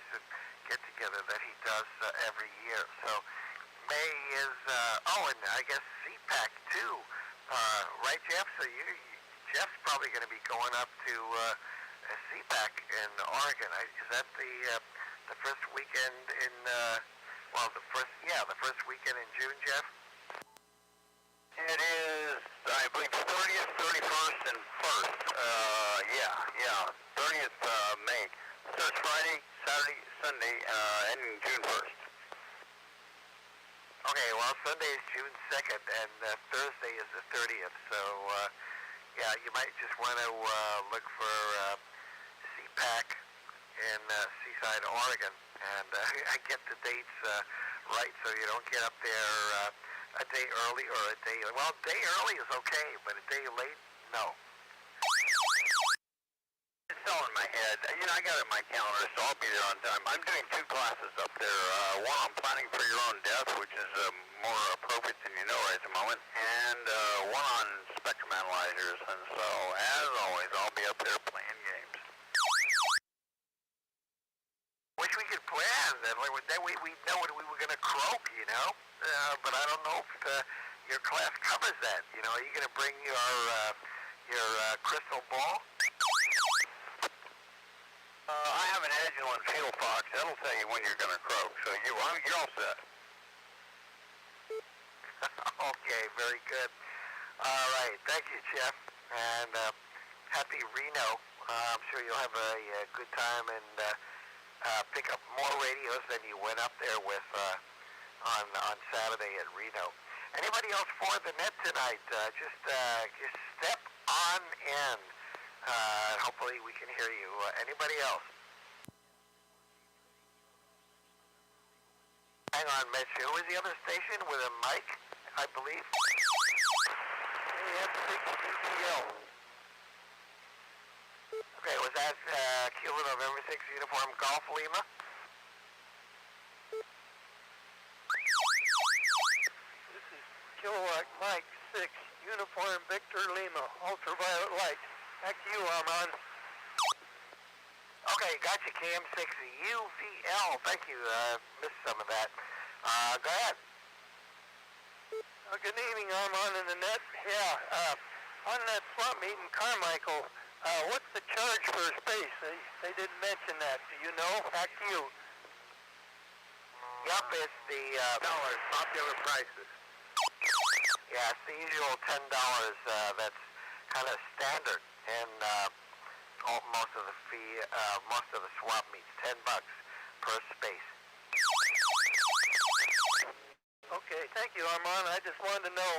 get together that he does every year. So May is and I guess CPAC too, right, Jeff? So Jeff's probably going to be going up to CPAC in Oregon. Is that the first weekend in the first weekend in June, Jeff? It is, I believe, 30th, 31st, and 1st. 30th May. Starts Friday, Saturday, Sunday, ending June 1st. Okay, well, Sunday is June 2nd, and Thursday is the 30th. So, you might just want to look for CPAC in Seaside, Oregon. And I get the dates right so you don't get up there a day early or a day... Well, a day early is okay, but a day late, no. It's all in my head. You know, I got it in my calendar, so I'll be there on time. I'm doing 2 classes up there. One on planning for your own death, which is more appropriate than you know right at the moment, and one on spectrum analyzers. And so, as always, I'll be up there playing games. Wish we could plan that. That way we know what we were going to croak, you know? But I don't know if your class covers that. You know, are you going to bring your crystal ball? I have an Agilent Field Fox. That'll tell you when you're going to croak. So you're all set. Okay, very good. All right, thank you, Jeff, and happy Reno. I'm sure you'll have a good time and pick up more radios than you went up there with on Saturday at Reno. Anybody else for the net tonight? Just step on in. Hopefully we can hear you. Anybody else? Hang on, Mitch. Who was the other station with a mic, I believe? N6ICW. Okay, was that Kilo November 6 Uniform Golf Lima? This is Kilowatt Mike 6, Uniform Victor Lima, Ultraviolet Light. Back to you, Armand. Okay, gotcha, KM6 UVL. Thank you. Missed some of that. Go ahead. Good evening, Armand in the net. Yeah, On that swap meet in Carmichael, what's the charge for space? They didn't mention that. Do you know? Back to you. Yep, it's the Dollars, popular prices. yeah, it's the usual $10. That's kind of standard in most of the most of the swap meets. $10 per space. Okay, thank you, Armand. I just wanted to know.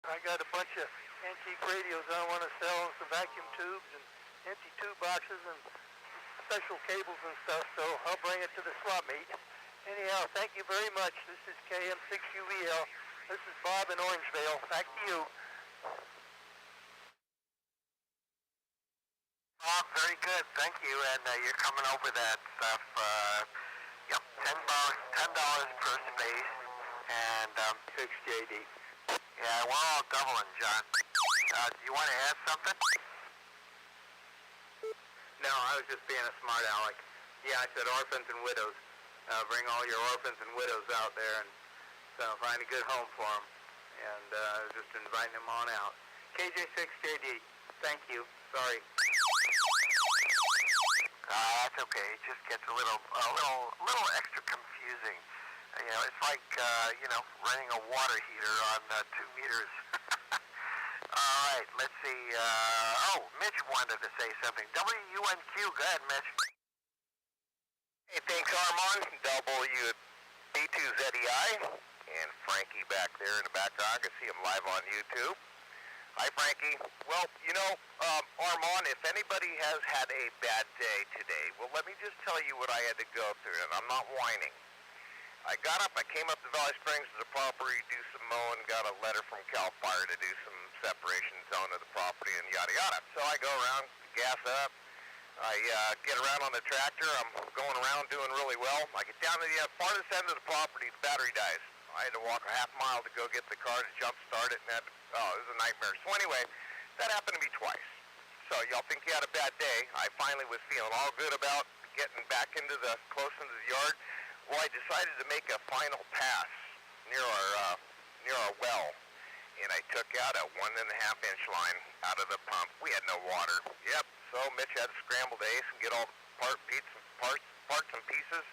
I got a bunch of antique radios I want to sell, some vacuum tubes and empty tube boxes and special cables and stuff, so I'll bring it to the swap meet. Anyhow, thank you very much. This is KM6UVL. This is Bob in Orangevale. Back to you. Bob, very good. Thank you. And you're coming over that stuff. Yep, $10 per space. And 6JD. yeah, we're all doubling, John. Do you want to add something? No, I was just being a smart aleck. Yeah, I said orphans and widows. Bring all your orphans and widows out there and find a good home for them. And just inviting them on out. KJ6JD, thank you. Sorry. That's okay. It just gets a little extra confusing. You know, it's like running a water heater on 2 meters. All right, let's see. Mitch wanted to say something. WUNQ, go ahead, Mitch. Hey, thanks, Armand. W B2ZEI. And Frankie back there in the background. I can see him live on YouTube. Hi, Frankie. Well, Armand, if anybody has had a bad day today, well, let me just tell you what I had to go through, and I'm not whining. I got up, I came up to Valley Springs to the property, do some mowing, got a letter from CAL FIRE to do some separation zone of the property and yada yada. So I go around, gas up, I get around on the tractor, I'm going around doing really well. I get down to the farthest end of the property, the battery dies. I had to walk a half mile to go get the car to jump start it, and it was a nightmare. So anyway, that happened to me twice. So y'all think you had a bad day. I finally was feeling all good about getting back close into the yard. Well, I decided to make a final pass near our well, and I took out a 1.5-inch line out of the pump. We had no water. Yep. So Mitch had to scramble to Ace and get all the parts and pieces,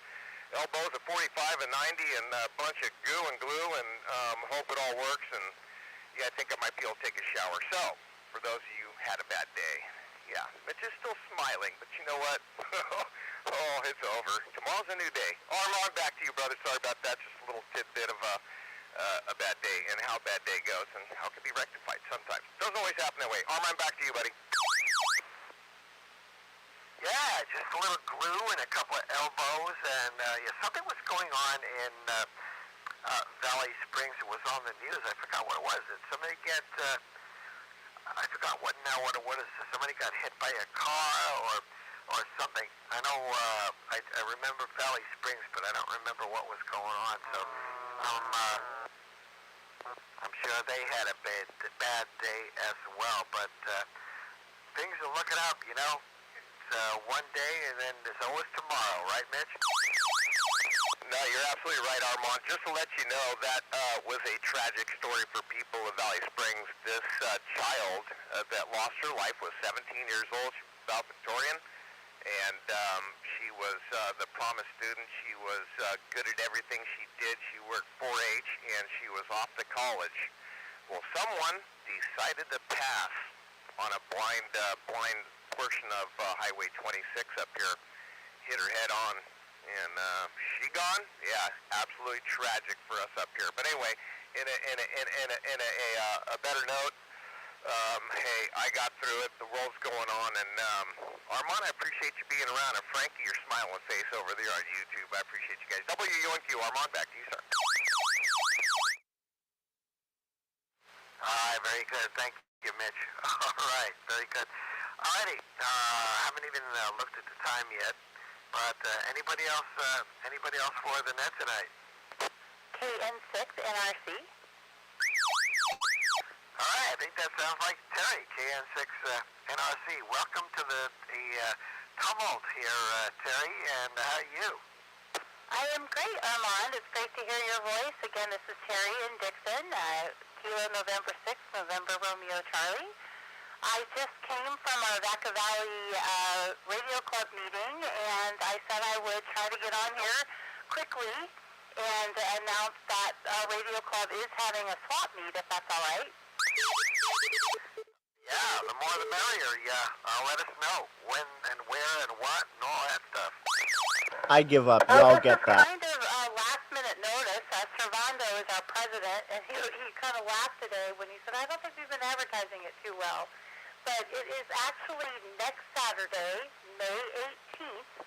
elbows at 45 and 90, and a bunch of goo and glue, and hope it all works. And yeah, I think I might be able to take a shower. So, for those of you who had a bad day, yeah, Mitch is still smiling, but you know what? Oh, it's over. Tomorrow's a new day. Armand, back to you, brother. Sorry about that. Just a little tidbit of a bad day and how a bad day goes and how it can be rectified sometimes. Doesn't always happen that way. Armand, back to you, buddy. Yeah, just a little glue and a couple of elbows, and something was going on in Valley Springs. It was on the news. I forgot what it was. Did somebody get? I forgot what it was. Somebody got hit by a car or something. I know. I remember Valley Springs, but I don't remember what was going on. So I'm sure they had a bad day as well. But things are looking up. You know. One day, and then there's always tomorrow, right, Mitch? No, you're absolutely right, Armand. Just to let you know, that was a tragic story for people of Valley Springs. This child that lost her life was 17 years old. She was South Victorian, and she was the promised student. She was good at everything she did. She worked 4-H, and she was off to college. Well, someone decided to pass on a blind portion of Highway 26 up here, hit her head on, and she gone. Yeah, absolutely tragic for us up here. But anyway, in a better note, hey, I got through it. The world's going on, and Armand, I appreciate you being around, and Frankie, your smiling face over there on YouTube. I appreciate you guys. WUNQ, Armand, back to you, sir. All right, very good. Thank you, Mitch. All right, very good. Alrighty, haven't even looked at the time yet, but anybody else for the net tonight? KN6NRC. Alright, I think that sounds like Terry, KN6NRC. Welcome to the tumult here, Terry, and how are you? I am great, Armand. It's great to hear your voice. Again, this is Terry in Dixon, Kilo November 6th, November Romeo Charlie. I just came from our Vaca Valley Radio Club meeting, and I said I would try to get on here quickly and announce that our Radio Club is having a swap meet, if that's all right. Yeah, the more the merrier. Yeah, let us know when and where and what and all that stuff. I give up. You all This get is that. kind of last-minute notice. Servando is our president, and he kind of laughed today when he said, I don't think we've been advertising it too well. But it is actually next Saturday, May 18th,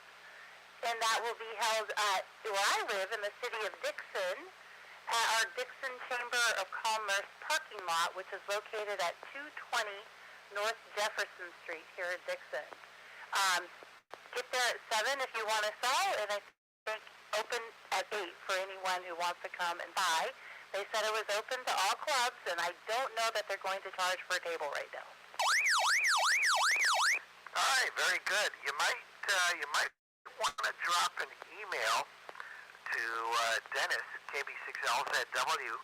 and that will be held at where I live in the city of Dixon, at our Dixon Chamber of Commerce parking lot, which is located at 220 North Jefferson Street here in Dixon. Get there at 7 if you want to sell, and I think open at 8 for anyone who wants to come and buy. They said it was open to all clubs, and I don't know that they're going to charge for a table right now. All right, very good. You might want to drop an email to Dennis, KB6LZW,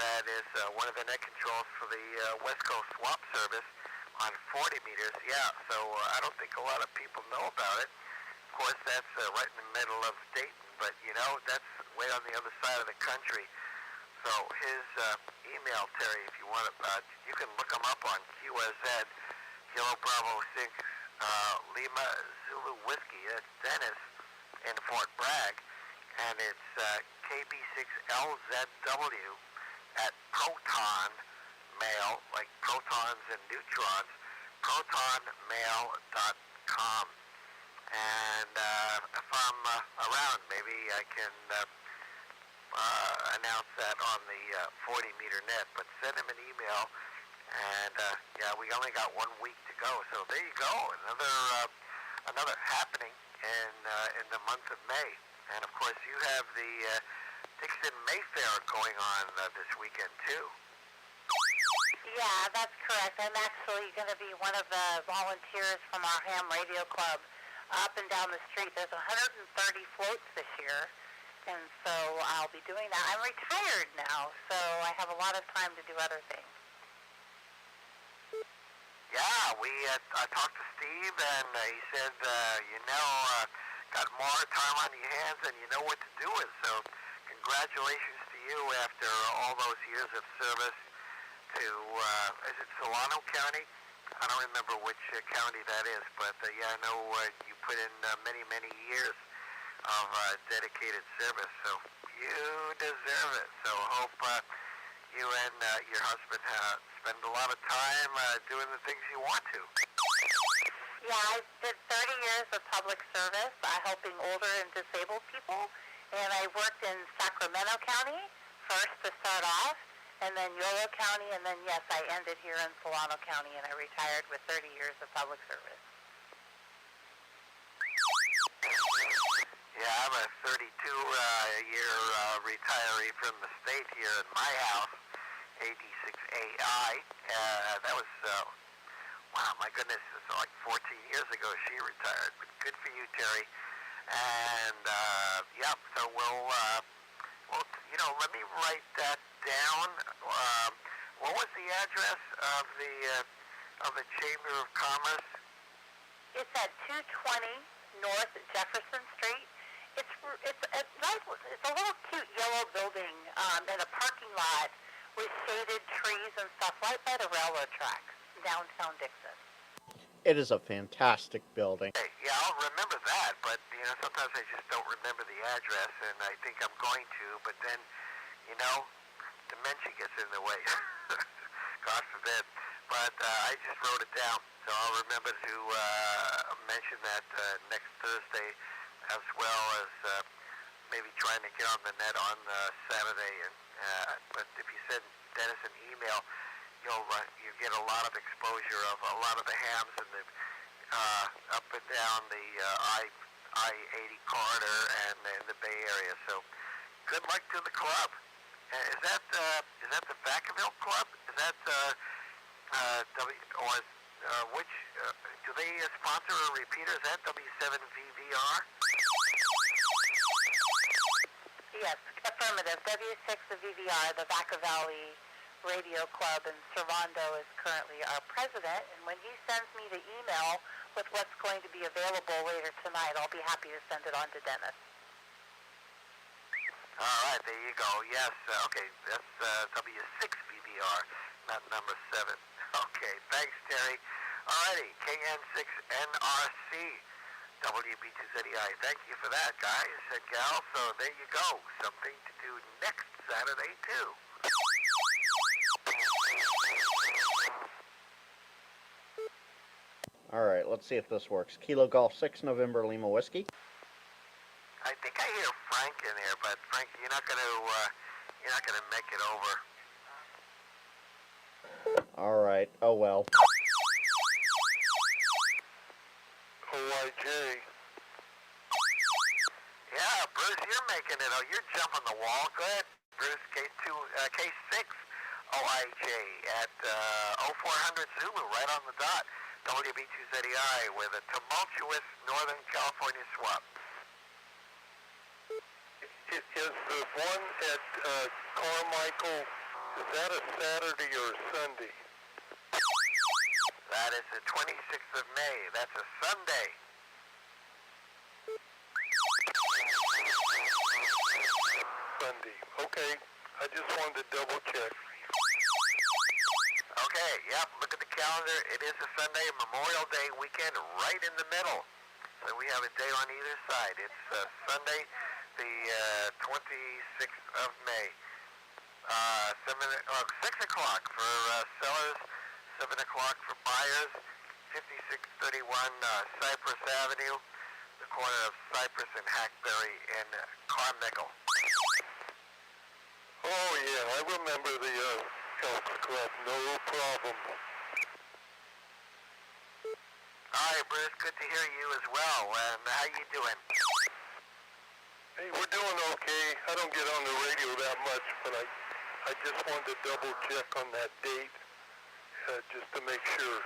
that is one of the net controls for the West Coast Swap Service on 40 meters. Yeah, so I don't think a lot of people know about it. Of course, that's right in the middle of Dayton, but that's way on the other side of the country. So his email, Terry, if you want it, you can look him up on QSZ, Kilo Bravo 6, Lima Zulu Whiskey. That's Dennis in Fort Bragg, and it's KB6LZW at Proton Mail, like protons and neutrons, protonmail.com. And if I'm around, maybe I can announce that on the 40-meter net. But send him an email, and yeah, we only got 1 week to go. So there you go, another happening in the month of May. And of course, you have the Dixon Mayfair going on this weekend too. Yeah, that's correct. I'm actually going to be one of the volunteers from our Ham Radio Club up and down the street. There's 130 floats this year, and so I'll be doing that. I'm retired now, so I have a lot of time to do other things. Yeah, I talked to Steve, and he said, got more time on your hands than you know what to do with. So congratulations to you after all those years of service to, is it Solano County? I don't remember which county that is, but yeah, I know you put in many, many years of dedicated service, so you deserve it. So I hope you and your husband spend a lot of time doing the things you want to. Yeah, I did 30 years of public service, helping older and disabled people, and I worked in Sacramento County first to start off, and then Yolo County, and then, yes, I ended here in Solano County, and I retired with 30 years of public service. Yeah, I'm a 32-year retiree from the state here in my house, AD6AI. That was, wow, my goodness, it's like 14 years ago she retired. But good for you, Terry. And, yeah, so we'll, let me write that down. What was the address of the Chamber of Commerce? It's at 220 North Jefferson Street. It's a little cute yellow building in a parking lot with shaded trees and stuff right by the railroad tracks, downtown Dixon. It is a fantastic building. Hey, yeah, I'll remember that, but sometimes I just don't remember the address, and I think I'm going to, but then, dementia gets in the way. God forbid. But I just wrote it down, so I'll remember to mention that next Thursday, as well as maybe trying to get on the net on Saturday. And but if you send Dennis an email, you get a lot of exposure of a lot of the hams and the up and down the I-80 corridor and in the Bay Area. So good luck to the club. Is that the Vacaville Club? Is that which do they sponsor a repeater? Is that W7VVR? Yes, affirmative. W6 the VVR, the Vaca Valley Radio Club, and Servando is currently our president. And when he sends me the email with what's going to be available later tonight, I'll be happy to send it on to Dennis. All right, there you go. Yes, okay, that's W6VBR, not number 7. Okay, thanks, Terry. All righty, KN6NRC, WB2ZEI. Thank you for that, guys and gals. So there you go. Something to do next Saturday, too. All right, let's see if this works. Kilo Golf 6 November Lima Whiskey. I think I hear Frank in there, but Frank, you're not gonna make it over. All right. Oh well. OYJ. Yeah, Bruce, you're making it. Oh, you're jumping the wall. Go ahead, Bruce. K6 OIJ at 0400 Zulu, right on the dot. WB2ZEI with a tumultuous Northern California swap. Is the one at Carmichael, is that a Saturday or a Sunday? That is the 26th of May. That's a Sunday. Sunday. Okay. I just wanted to double check. Okay, yep, look at the calendar. It is a Sunday, Memorial Day weekend, right in the middle. So we have a day on either side. It's Sunday, the 26th of May. 6 o'clock for sellers, 7 o'clock for buyers, 5631 Cypress Avenue, the corner of Cypress and Hackberry in Carmichael. Oh, yeah, I remember the Elks Club. No problem. All right, Bruce, good to hear you as well. And how you doing? Hey, we're doing okay. I don't get on the radio that much, but I just wanted to double check on that date, just to make sure.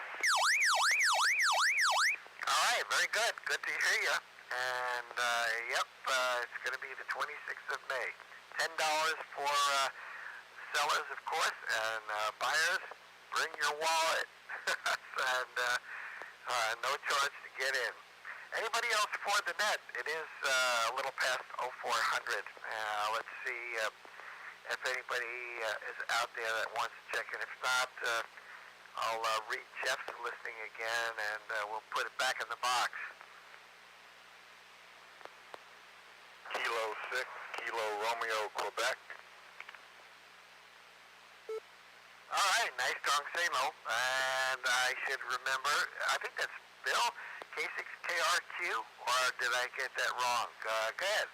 All right, very good. Good to hear you. And, yep, it's going to be the 26th of May. $10 for sellers, of course, and buyers, bring your wallet. And no charge to get in. Anybody else for the net? It is a little past 0400. Let's see if anybody is out there that wants to check in. If not, I'll read Jeff's listing again, and we'll put it back in the box. Kilo 6, Kilo Romeo, Quebec. All right, nice strong signal. And I should remember, I think that's Bill, K6KRQ, or did I get that wrong? Go ahead.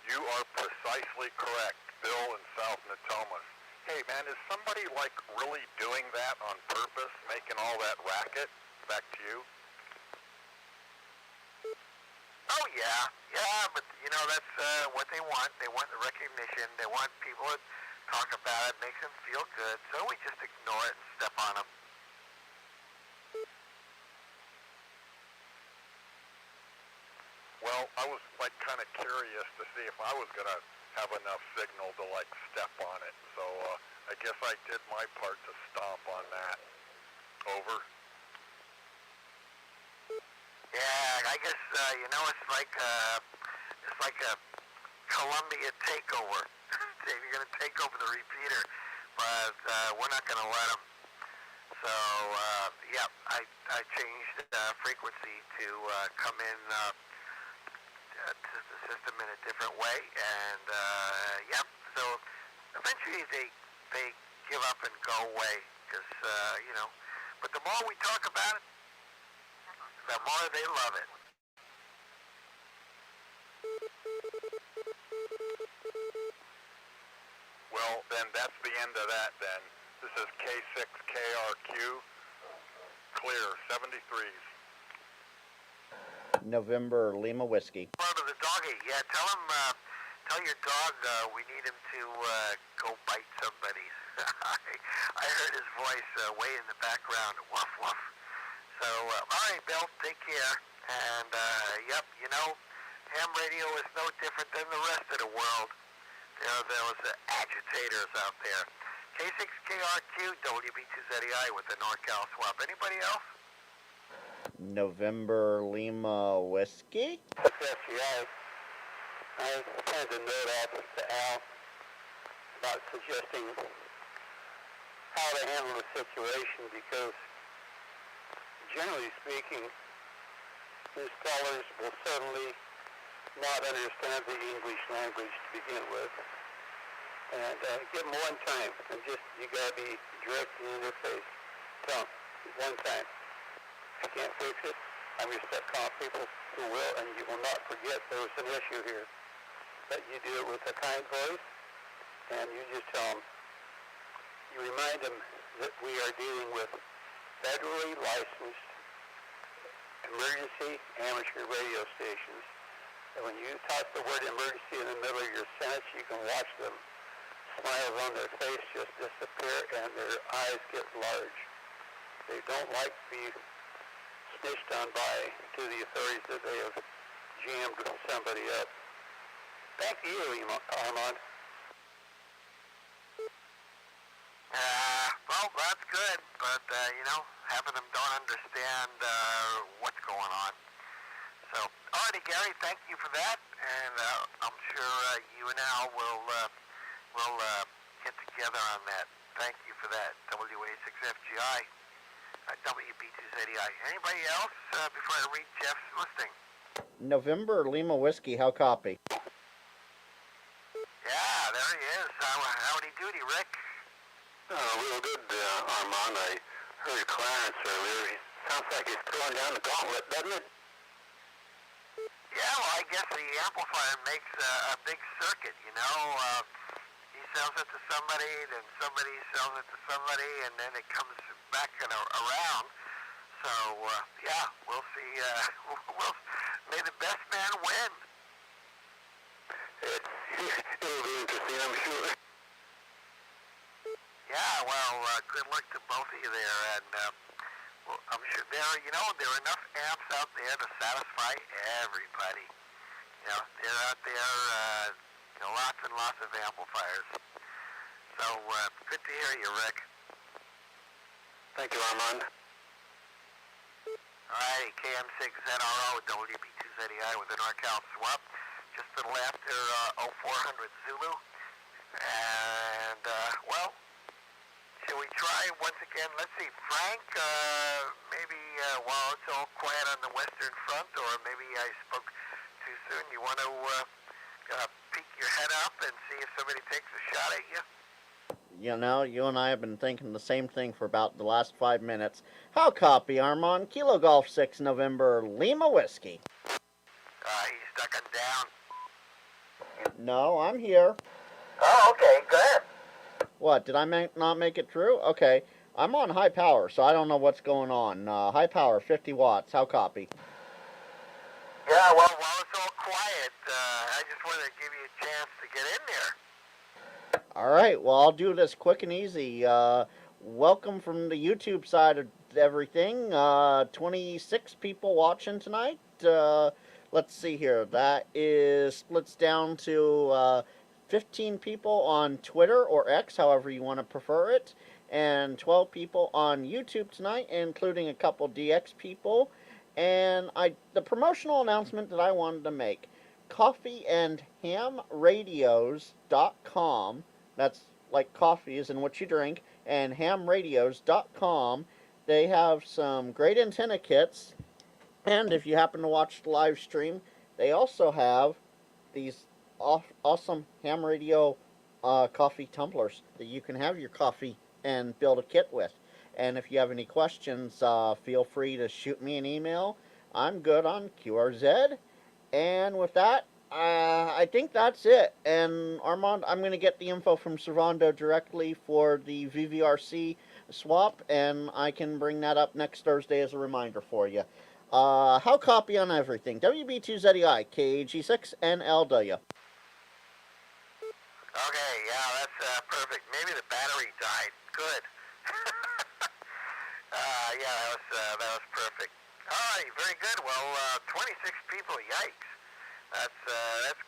You are precisely correct, Bill in South Natomas. Hey, man, is somebody, like, really doing that on purpose, making all that racket? Back to you. Oh, yeah, but, you know, that's what they want. They want the recognition. They want people to talk about it, makes them feel good, so we just ignore it and step on them. Well, I was, like, kind of curious to see if I was going to have enough signal to, like, step on it. So, I guess I did my part to stomp on that. Over. Yeah, I guess, you know, it's like a Columbia takeover. They're going to take over the repeater, but we're not going to let them. So, yeah, I changed frequency to come in to the system in a different way, and, yep, so eventually they give up and go away, because, you know, but the more we talk about it, the more they love it. Well, then that's the end of that, then. This is K6KRQ. Clear, 73s. November Lima Whiskey. Hello to the doggy. Yeah, tell your dog we need him to go bite somebody. I heard his voice way in the background. Woof, woof. So, all right, Bill, take care. And, yep, you know, ham radio is no different than the rest of the world. those agitators out there. K6KRQ, WB2ZEI with the NorCal swap. Anybody else? November Lima Whiskey. FGI. I had to note off to Al about suggesting how to handle the situation because, generally speaking, installers will certainly not understand the English language to begin with. And give them one time, and just, you gotta be direct in their face. Tell them, one time. I can't fix it. I'm going to start calling people who will, and you will not forget there was an issue here. But you do it with a kind voice, and you just tell them, you remind them that we are dealing with federally licensed emergency amateur radio stations. And when you type the word emergency in the middle of your sentence, you can watch them. Smiles on their face just disappear, and their eyes get large. They don't like to be snitched on by to the authorities that they have jammed somebody up. Thank you, Armand. Well, that's good, but, half of them don't understand what's going on. So, alrighty, Gary, thank you for that, and I'm sure you and Al will get together on that. Thank you for that. WA6FGI, WB2ZEI. Anybody else before I read Jeff's listing? November Lima Whiskey, how copy? Yeah, there he is. Howdy doody, Rick. Real good, Armand. I heard Clarence earlier. He sounds like he's throwing down the gauntlet, doesn't it? Yeah, well, I guess the amplifier makes a big circuit, He sells it to somebody, then somebody sells it to somebody, and then it comes back and around. So, yeah, we'll see. May the best man win. It'll be interesting, I'm sure. Yeah, well, good luck to both of you there, and well, I'm sure there are enough amps out there to satisfy everybody. They're out there, lots and lots of amplifiers. So, good to hear you, Rick. Thank you, Armand. Alrighty, KM6NRO, WB2ZEI with an NorCal swap. Just a little after 0400 Zulu. And, well, shall we try once again? Let's see, Frank, maybe while it's all quiet on the Western Front, or maybe I spoke too soon, you want to peek your head up and see if somebody takes a shot at you? You and I have been thinking the same thing for about the last 5 minutes. How copy, Armand? Kilo Golf 6 November Lima Whiskey. He's stuck on down. No, I'm here. Oh, okay, good. What, did I not make it through? Okay, I'm on high power, so I don't know what's going on. High power, 50 watts. How copy? Yeah, well, while it's all quiet, I just wanted to give you a chance to get in there. All right, well, I'll do this quick and easy. Welcome from the YouTube side of everything. 26 people watching tonight. Let's see here. That splits down to 15 people on Twitter or X, however you want to prefer it, and 12 people on YouTube tonight, including a couple DX people. And the promotional announcement that I wanted to make, coffeeandhamradios.com, that's like coffee is in what you drink, and hamradios.com, they have some great antenna kits, and if you happen to watch the live stream, they also have these awesome ham radio coffee tumblers that you can have your coffee and build a kit with. And if you have any questions, feel free to shoot me an email. I'm good on QRZ. And with that, I think that's it. And Armand, I'm going to get the info from Servando directly for the VVRC swap, and I can bring that up next Thursday as a reminder for you. How copy on everything? WB2ZEI, KG6NLW. Okay, yeah, that's perfect. Maybe the battery died. Good. Yeah, that was perfect. All right, very good. Well, 26 people. Yikes. That's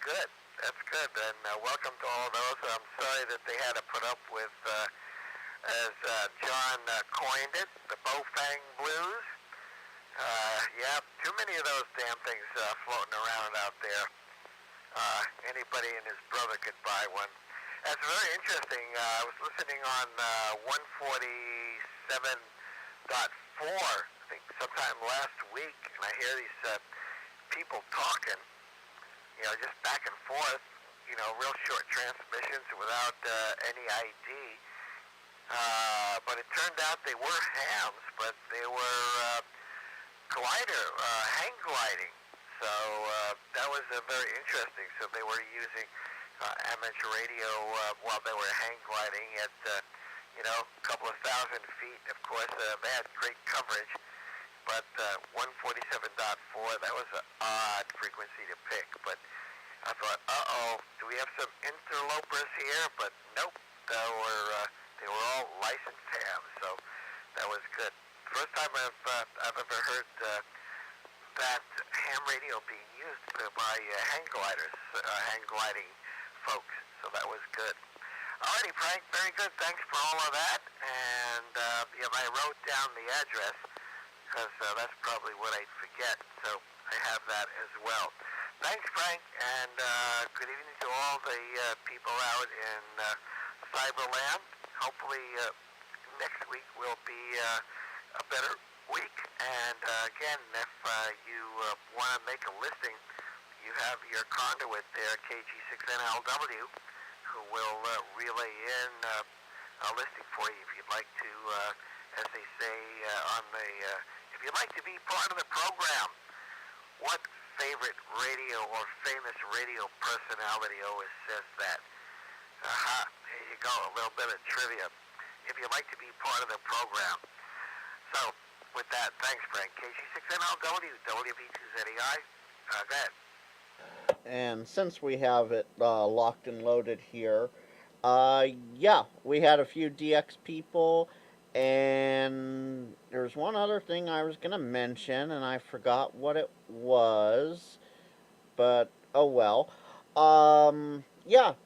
good. That's good. And welcome to all those. I'm sorry that they had to put up with, as John coined it, the Bofang Blues. Yeah, too many of those damn things floating around out there. Anybody and his brother could buy one. That's very interesting. I was listening on 147.4, I think sometime last week, and I hear these people talking, just back and forth, real short transmissions without any ID. But it turned out they were hams, but they were hang gliding. So that was very interesting. So they were using amateur radio while they were hang gliding at, a couple of thousand feet. Of course, they had great coverage, but 147.4, that was an odd frequency to pick. But I thought, do we have some interlopers here? But nope, they were all licensed hams, so that was good. First time I've ever heard that ham radio being used by hang gliding folks, so that was good. Alrighty, Frank, very good. Thanks for all of that. And I wrote down the address because that's probably what I'd forget, so I have that as well. Thanks, Frank, and good evening to all the people out in Cyberland. Hopefully next week will be a better week. And again, if you want to make a listing, you have your conduit there, KG6NLW, who will relay in a listing for you if you'd like to, as they say if you'd like to be part of the program. What favorite radio or famous radio personality always says that? Here you go, a little bit of trivia. If you'd like to be part of the program. So, with that, thanks, Frank. KG6NLW, WB2ZEI. Go ahead. And since we have it locked and loaded here, we had a few DX people, and there's one other thing I was going to mention, and I forgot what it was, but oh well.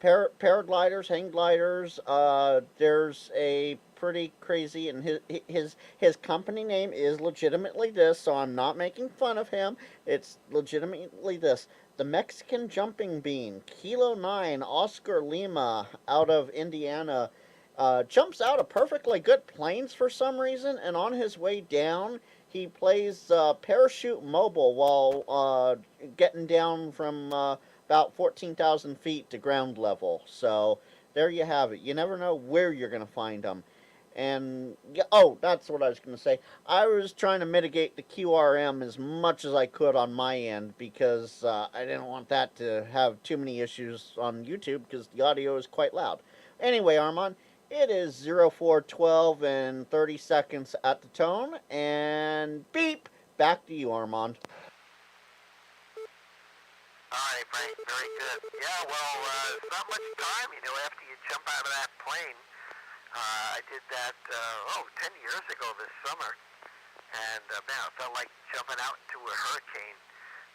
Paragliders, hang gliders. There's a pretty crazy, and his company name is legitimately this, so I'm not making fun of him. It's legitimately this. The Mexican Jumping Bean, Kilo 9, Oscar Lima, out of Indiana, jumps out of perfectly good planes for some reason, and on his way down, he plays parachute mobile while getting down from about 14,000 feet to ground level. So there you have it. You never know where you're going to find them. And, that's what I was going to say. I was trying to mitigate the QRM as much as I could on my end because I didn't want that to have too many issues on YouTube because the audio is quite loud. Anyway, Armand, it is 0412 and 30 seconds at the tone, and beep! Back to you, Armand. All right, Frank, very good. Yeah, well, it's not much time, after you jump out of that plane. I did that, 10 years ago this summer, and man, it felt like jumping out into a hurricane.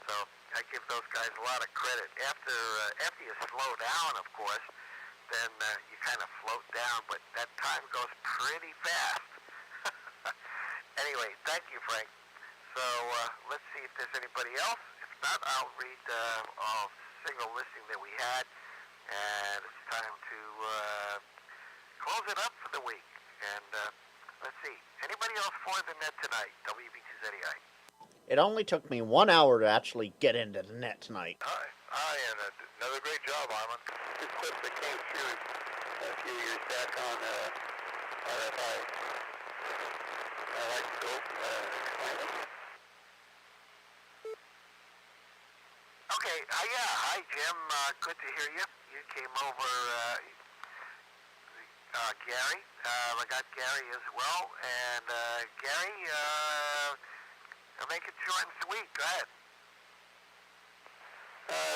So I give those guys a lot of credit. After you slow down, of course, then you kind of float down, but that time goes pretty fast. Anyway, thank you, Frank. So let's see if there's anybody else. If not, I'll read a single listing that we had, and it's time to close it up for the week. And let's see. Anybody else for the net tonight? WB2ZEI. It only took me 1 hour to actually get into the net tonight. Hi, and another great job, Armand. Two clips that came through a few years back on RFI. I'd like to go explain it. Okay, hi, Jim. Good to hear you. You came over, Gary. I got Gary as well. And Gary, I'll make it short and sweet. Go ahead.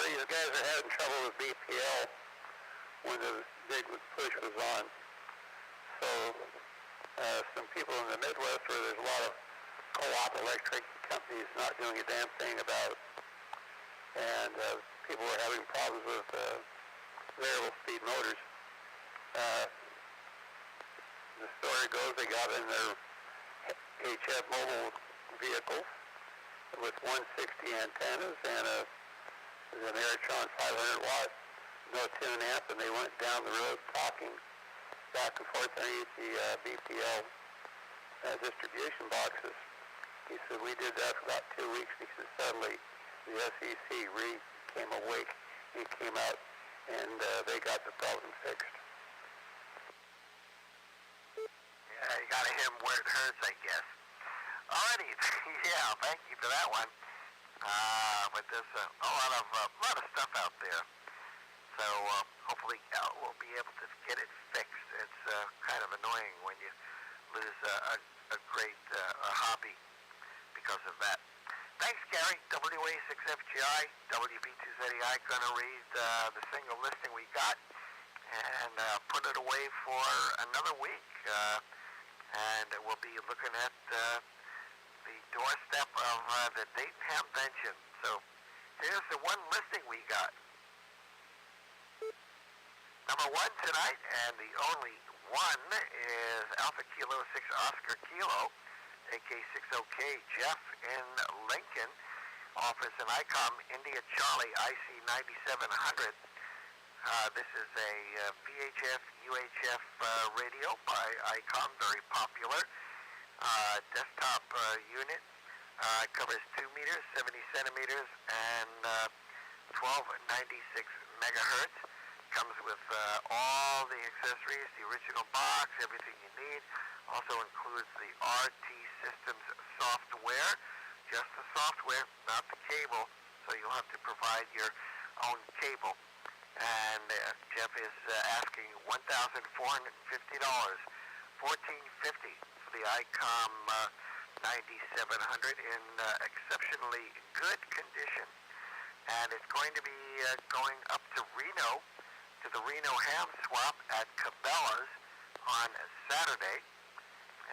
These guys are having trouble with BPL when the big push was on. So some people in the Midwest where there's a lot of co-op electric companies not doing a damn thing about. And people were having problems with variable speed motors. The story goes they got in their HF mobile vehicles with 160 antennas and an Airtron 500 watt, no tune amp, and they went down the road talking back and forth underneath the BPL distribution boxes. He said, we did that for about 2 weeks. He said, suddenly the SEC came awake. He came out and they got the problem fixed. Yeah, you gotta hit 'em where it hurts, I guess. Alrighty, yeah, thank you for that one. But there's a lot of stuff out there. So hopefully we'll be able to get it fixed. It's kind of annoying when you lose a great hobby because of that. Thanks, Gary. WA6FGI, WB2ZEI, gonna read the single listing we got and put it away for another week. And we'll be looking at the doorstep of the Dayton Ham Convention. So here's the one listing we got. Number one tonight, and the only one, is Alpha Kilo 6 Oscar Kilo, AK60K Jeff in Lincoln. Offers an ICOM India Charlie IC 9700. This is a VHF UHF radio by ICOM, very popular. Desktop unit. Covers 2 meters, 70 centimeters, and 1296 megahertz. Comes with all the accessories, the original box, everything you need. Also includes the RT Systems software. Just the software, not the cable. So you'll have to provide your own cable. And Jeff is asking $1,450, $1,450 for the ICOM 9700 in exceptionally good condition. And it's going to be going up to Reno, to the Reno Ham Swap at Cabela's on Saturday.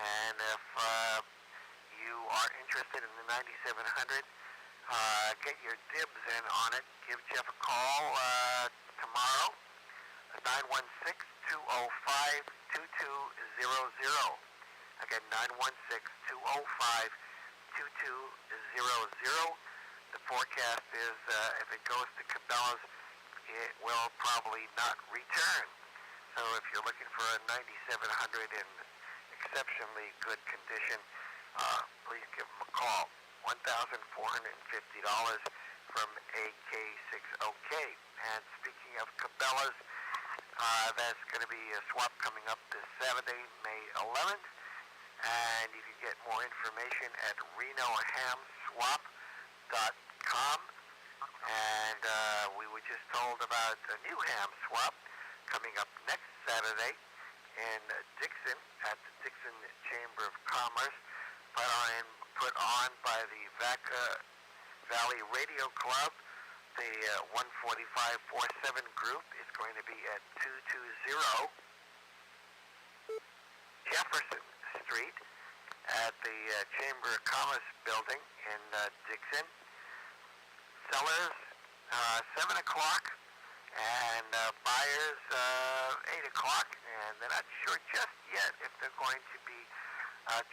And if you are interested in the 9700, get your dibs in on it. Give Jeff a call tomorrow, 916-205-2200. Again, 916-205-2200. The forecast is if it goes to Cabela's, it will probably not return. So if you're looking for a 9700 in exceptionally good condition, please give them a call. $1,450 from AK60K. And speaking of Cabela's, that's going to be a swap coming up this Saturday, May 11th. And you can get more information at renohamswap.com. And we were just told about a new ham swap coming up next Saturday in Dixon at the Dixon Chamber of Commerce, put on by the Vaca Valley Radio Club. The 14547 group is going to be at 220 Jefferson Street at the Chamber of Commerce building in Dixon. Sellers 7 o'clock and buyers 8 o'clock, and they're not sure just yet if they're going to be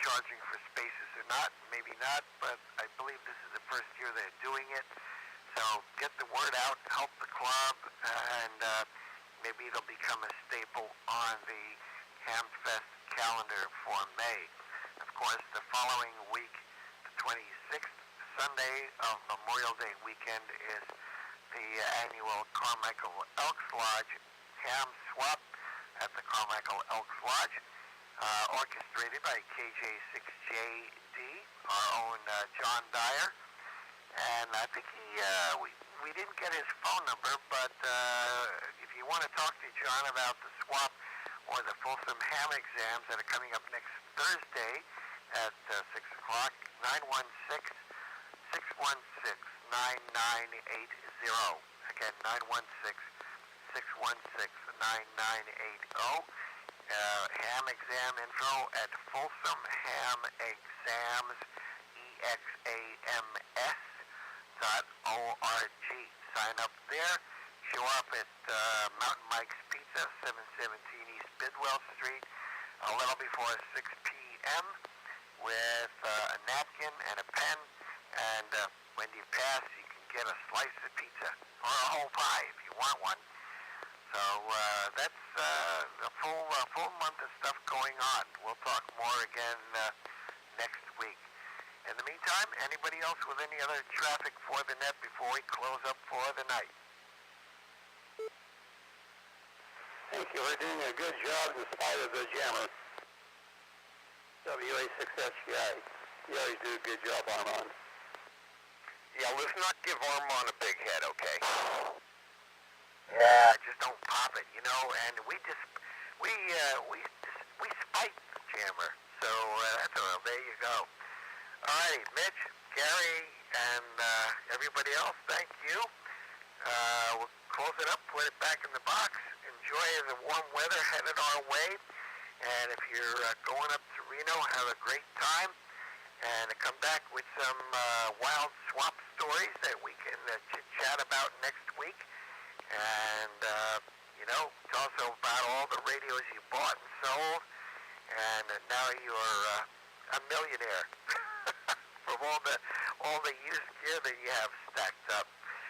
charging for spaces or not. Maybe not, but I believe this is the first year they're doing it. So get the word out, help the club, and maybe it'll become a staple on the Hamfest calendar for May. Of course, the following week, the 26th, Sunday of Memorial Day weekend, is the annual Carmichael Elks Lodge Ham Swap at the Carmichael Elks Lodge, orchestrated by KJ6JD, our own John Dyer. And I think we didn't get his phone number, but if you want to talk to John about the swap or the Folsom Ham exams that are coming up next Thursday at 6 o'clock, 916-616-9980. Again, 916-616-9980. Ham exam info at Folsom Ham Exams, EXAMS.org. sign up there. Show up at Mountain Mike's Pizza, 717 East Bidwell Street, a little before 6 p.m. with a napkin and a pen, and when you pass, you can get a slice of pizza or a whole pie if you want one. So that's a full month of stuff going on. We'll talk more again next week. In the meantime, anybody else with any other traffic for the net before we close up for the night? Thank you. We're doing a good job in spite of the jammer. WA6SGI. You always do a good job, Armand. Yeah, let's not give Armand a big head, okay? Yeah, just don't pop it, you know. And we spike the jammer. So that's all. There you go. All right, Mitch, Gary, and everybody else, thank you. We'll close it up, put it back in the box. Enjoy the warm weather headed our way. And if you're going up to Reno, have a great time. And come back with some wild swap stories that we can chit-chat about next week. And, tell us about all the radios you bought and sold. And now you're a millionaire from all the used gear that you have stacked up.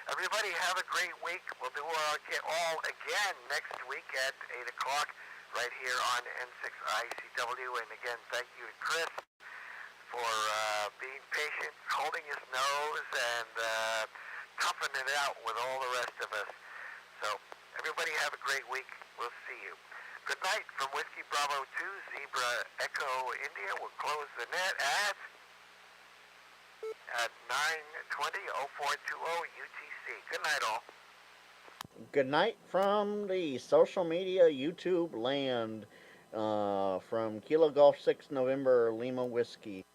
Everybody have a great week. We'll do all again next week at 8 o'clock right here on N6ICW. And again, thank you to Chris for being patient, holding his nose, and toughing it out with all the rest of us. So everybody have a great week. We'll see you. Good night from Whiskey Bravo 2, Zebra Echo India. We'll close the net at 9:20:0420 UTC. Good night, all. Good night from the social media YouTube land, from Kilo Golf 6 November Lima Whiskey.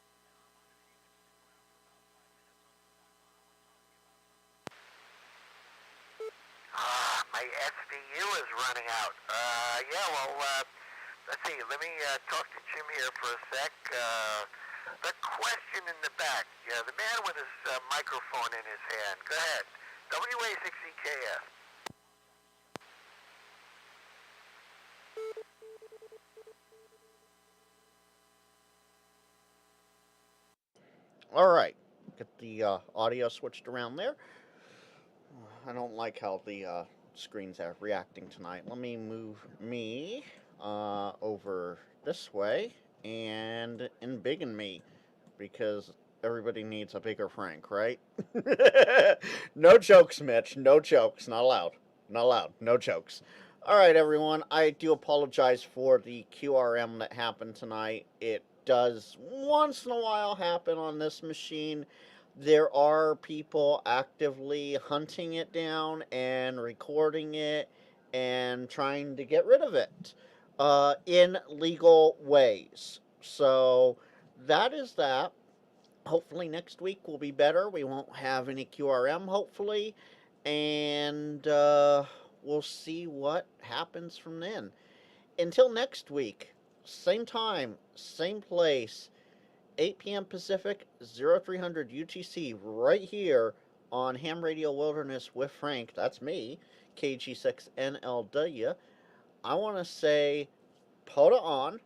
My SVU is running out. Let's see. Let me talk to Jim here for a sec. The question in the back. Yeah, the man with his microphone in his hand. Go ahead. WA6EKF. All right, get the audio switched around there. I don't like how the screens are reacting tonight. Let me move me over this way and embiggen me, because everybody needs a bigger Frank, right? No jokes, Mitch. No jokes. Not allowed. Not allowed. No jokes. All right, everyone. I do apologize for the QRM that happened tonight. It does once in a while happen on this machine. There are people actively hunting it down and recording it and trying to get rid of it in legal ways. So that is that. Hopefully next week will be better. We won't have any QRM, hopefully. And we'll see what happens from then. Until next week, same time, same place, 8 p.m. Pacific, 0300 UTC, right here on Ham Radio Wilderness with Frank. That's me, KG6NLW. I want to say, POTA on.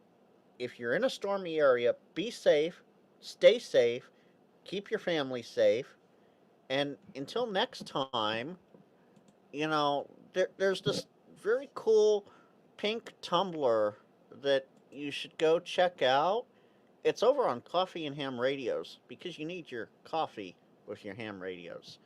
If you're in a stormy area, be safe, stay safe, keep your family safe. And until next time, there's this very cool pink tumbler that you should go check out. It's over on Coffee and Ham Radios, because you need your coffee with your ham radios.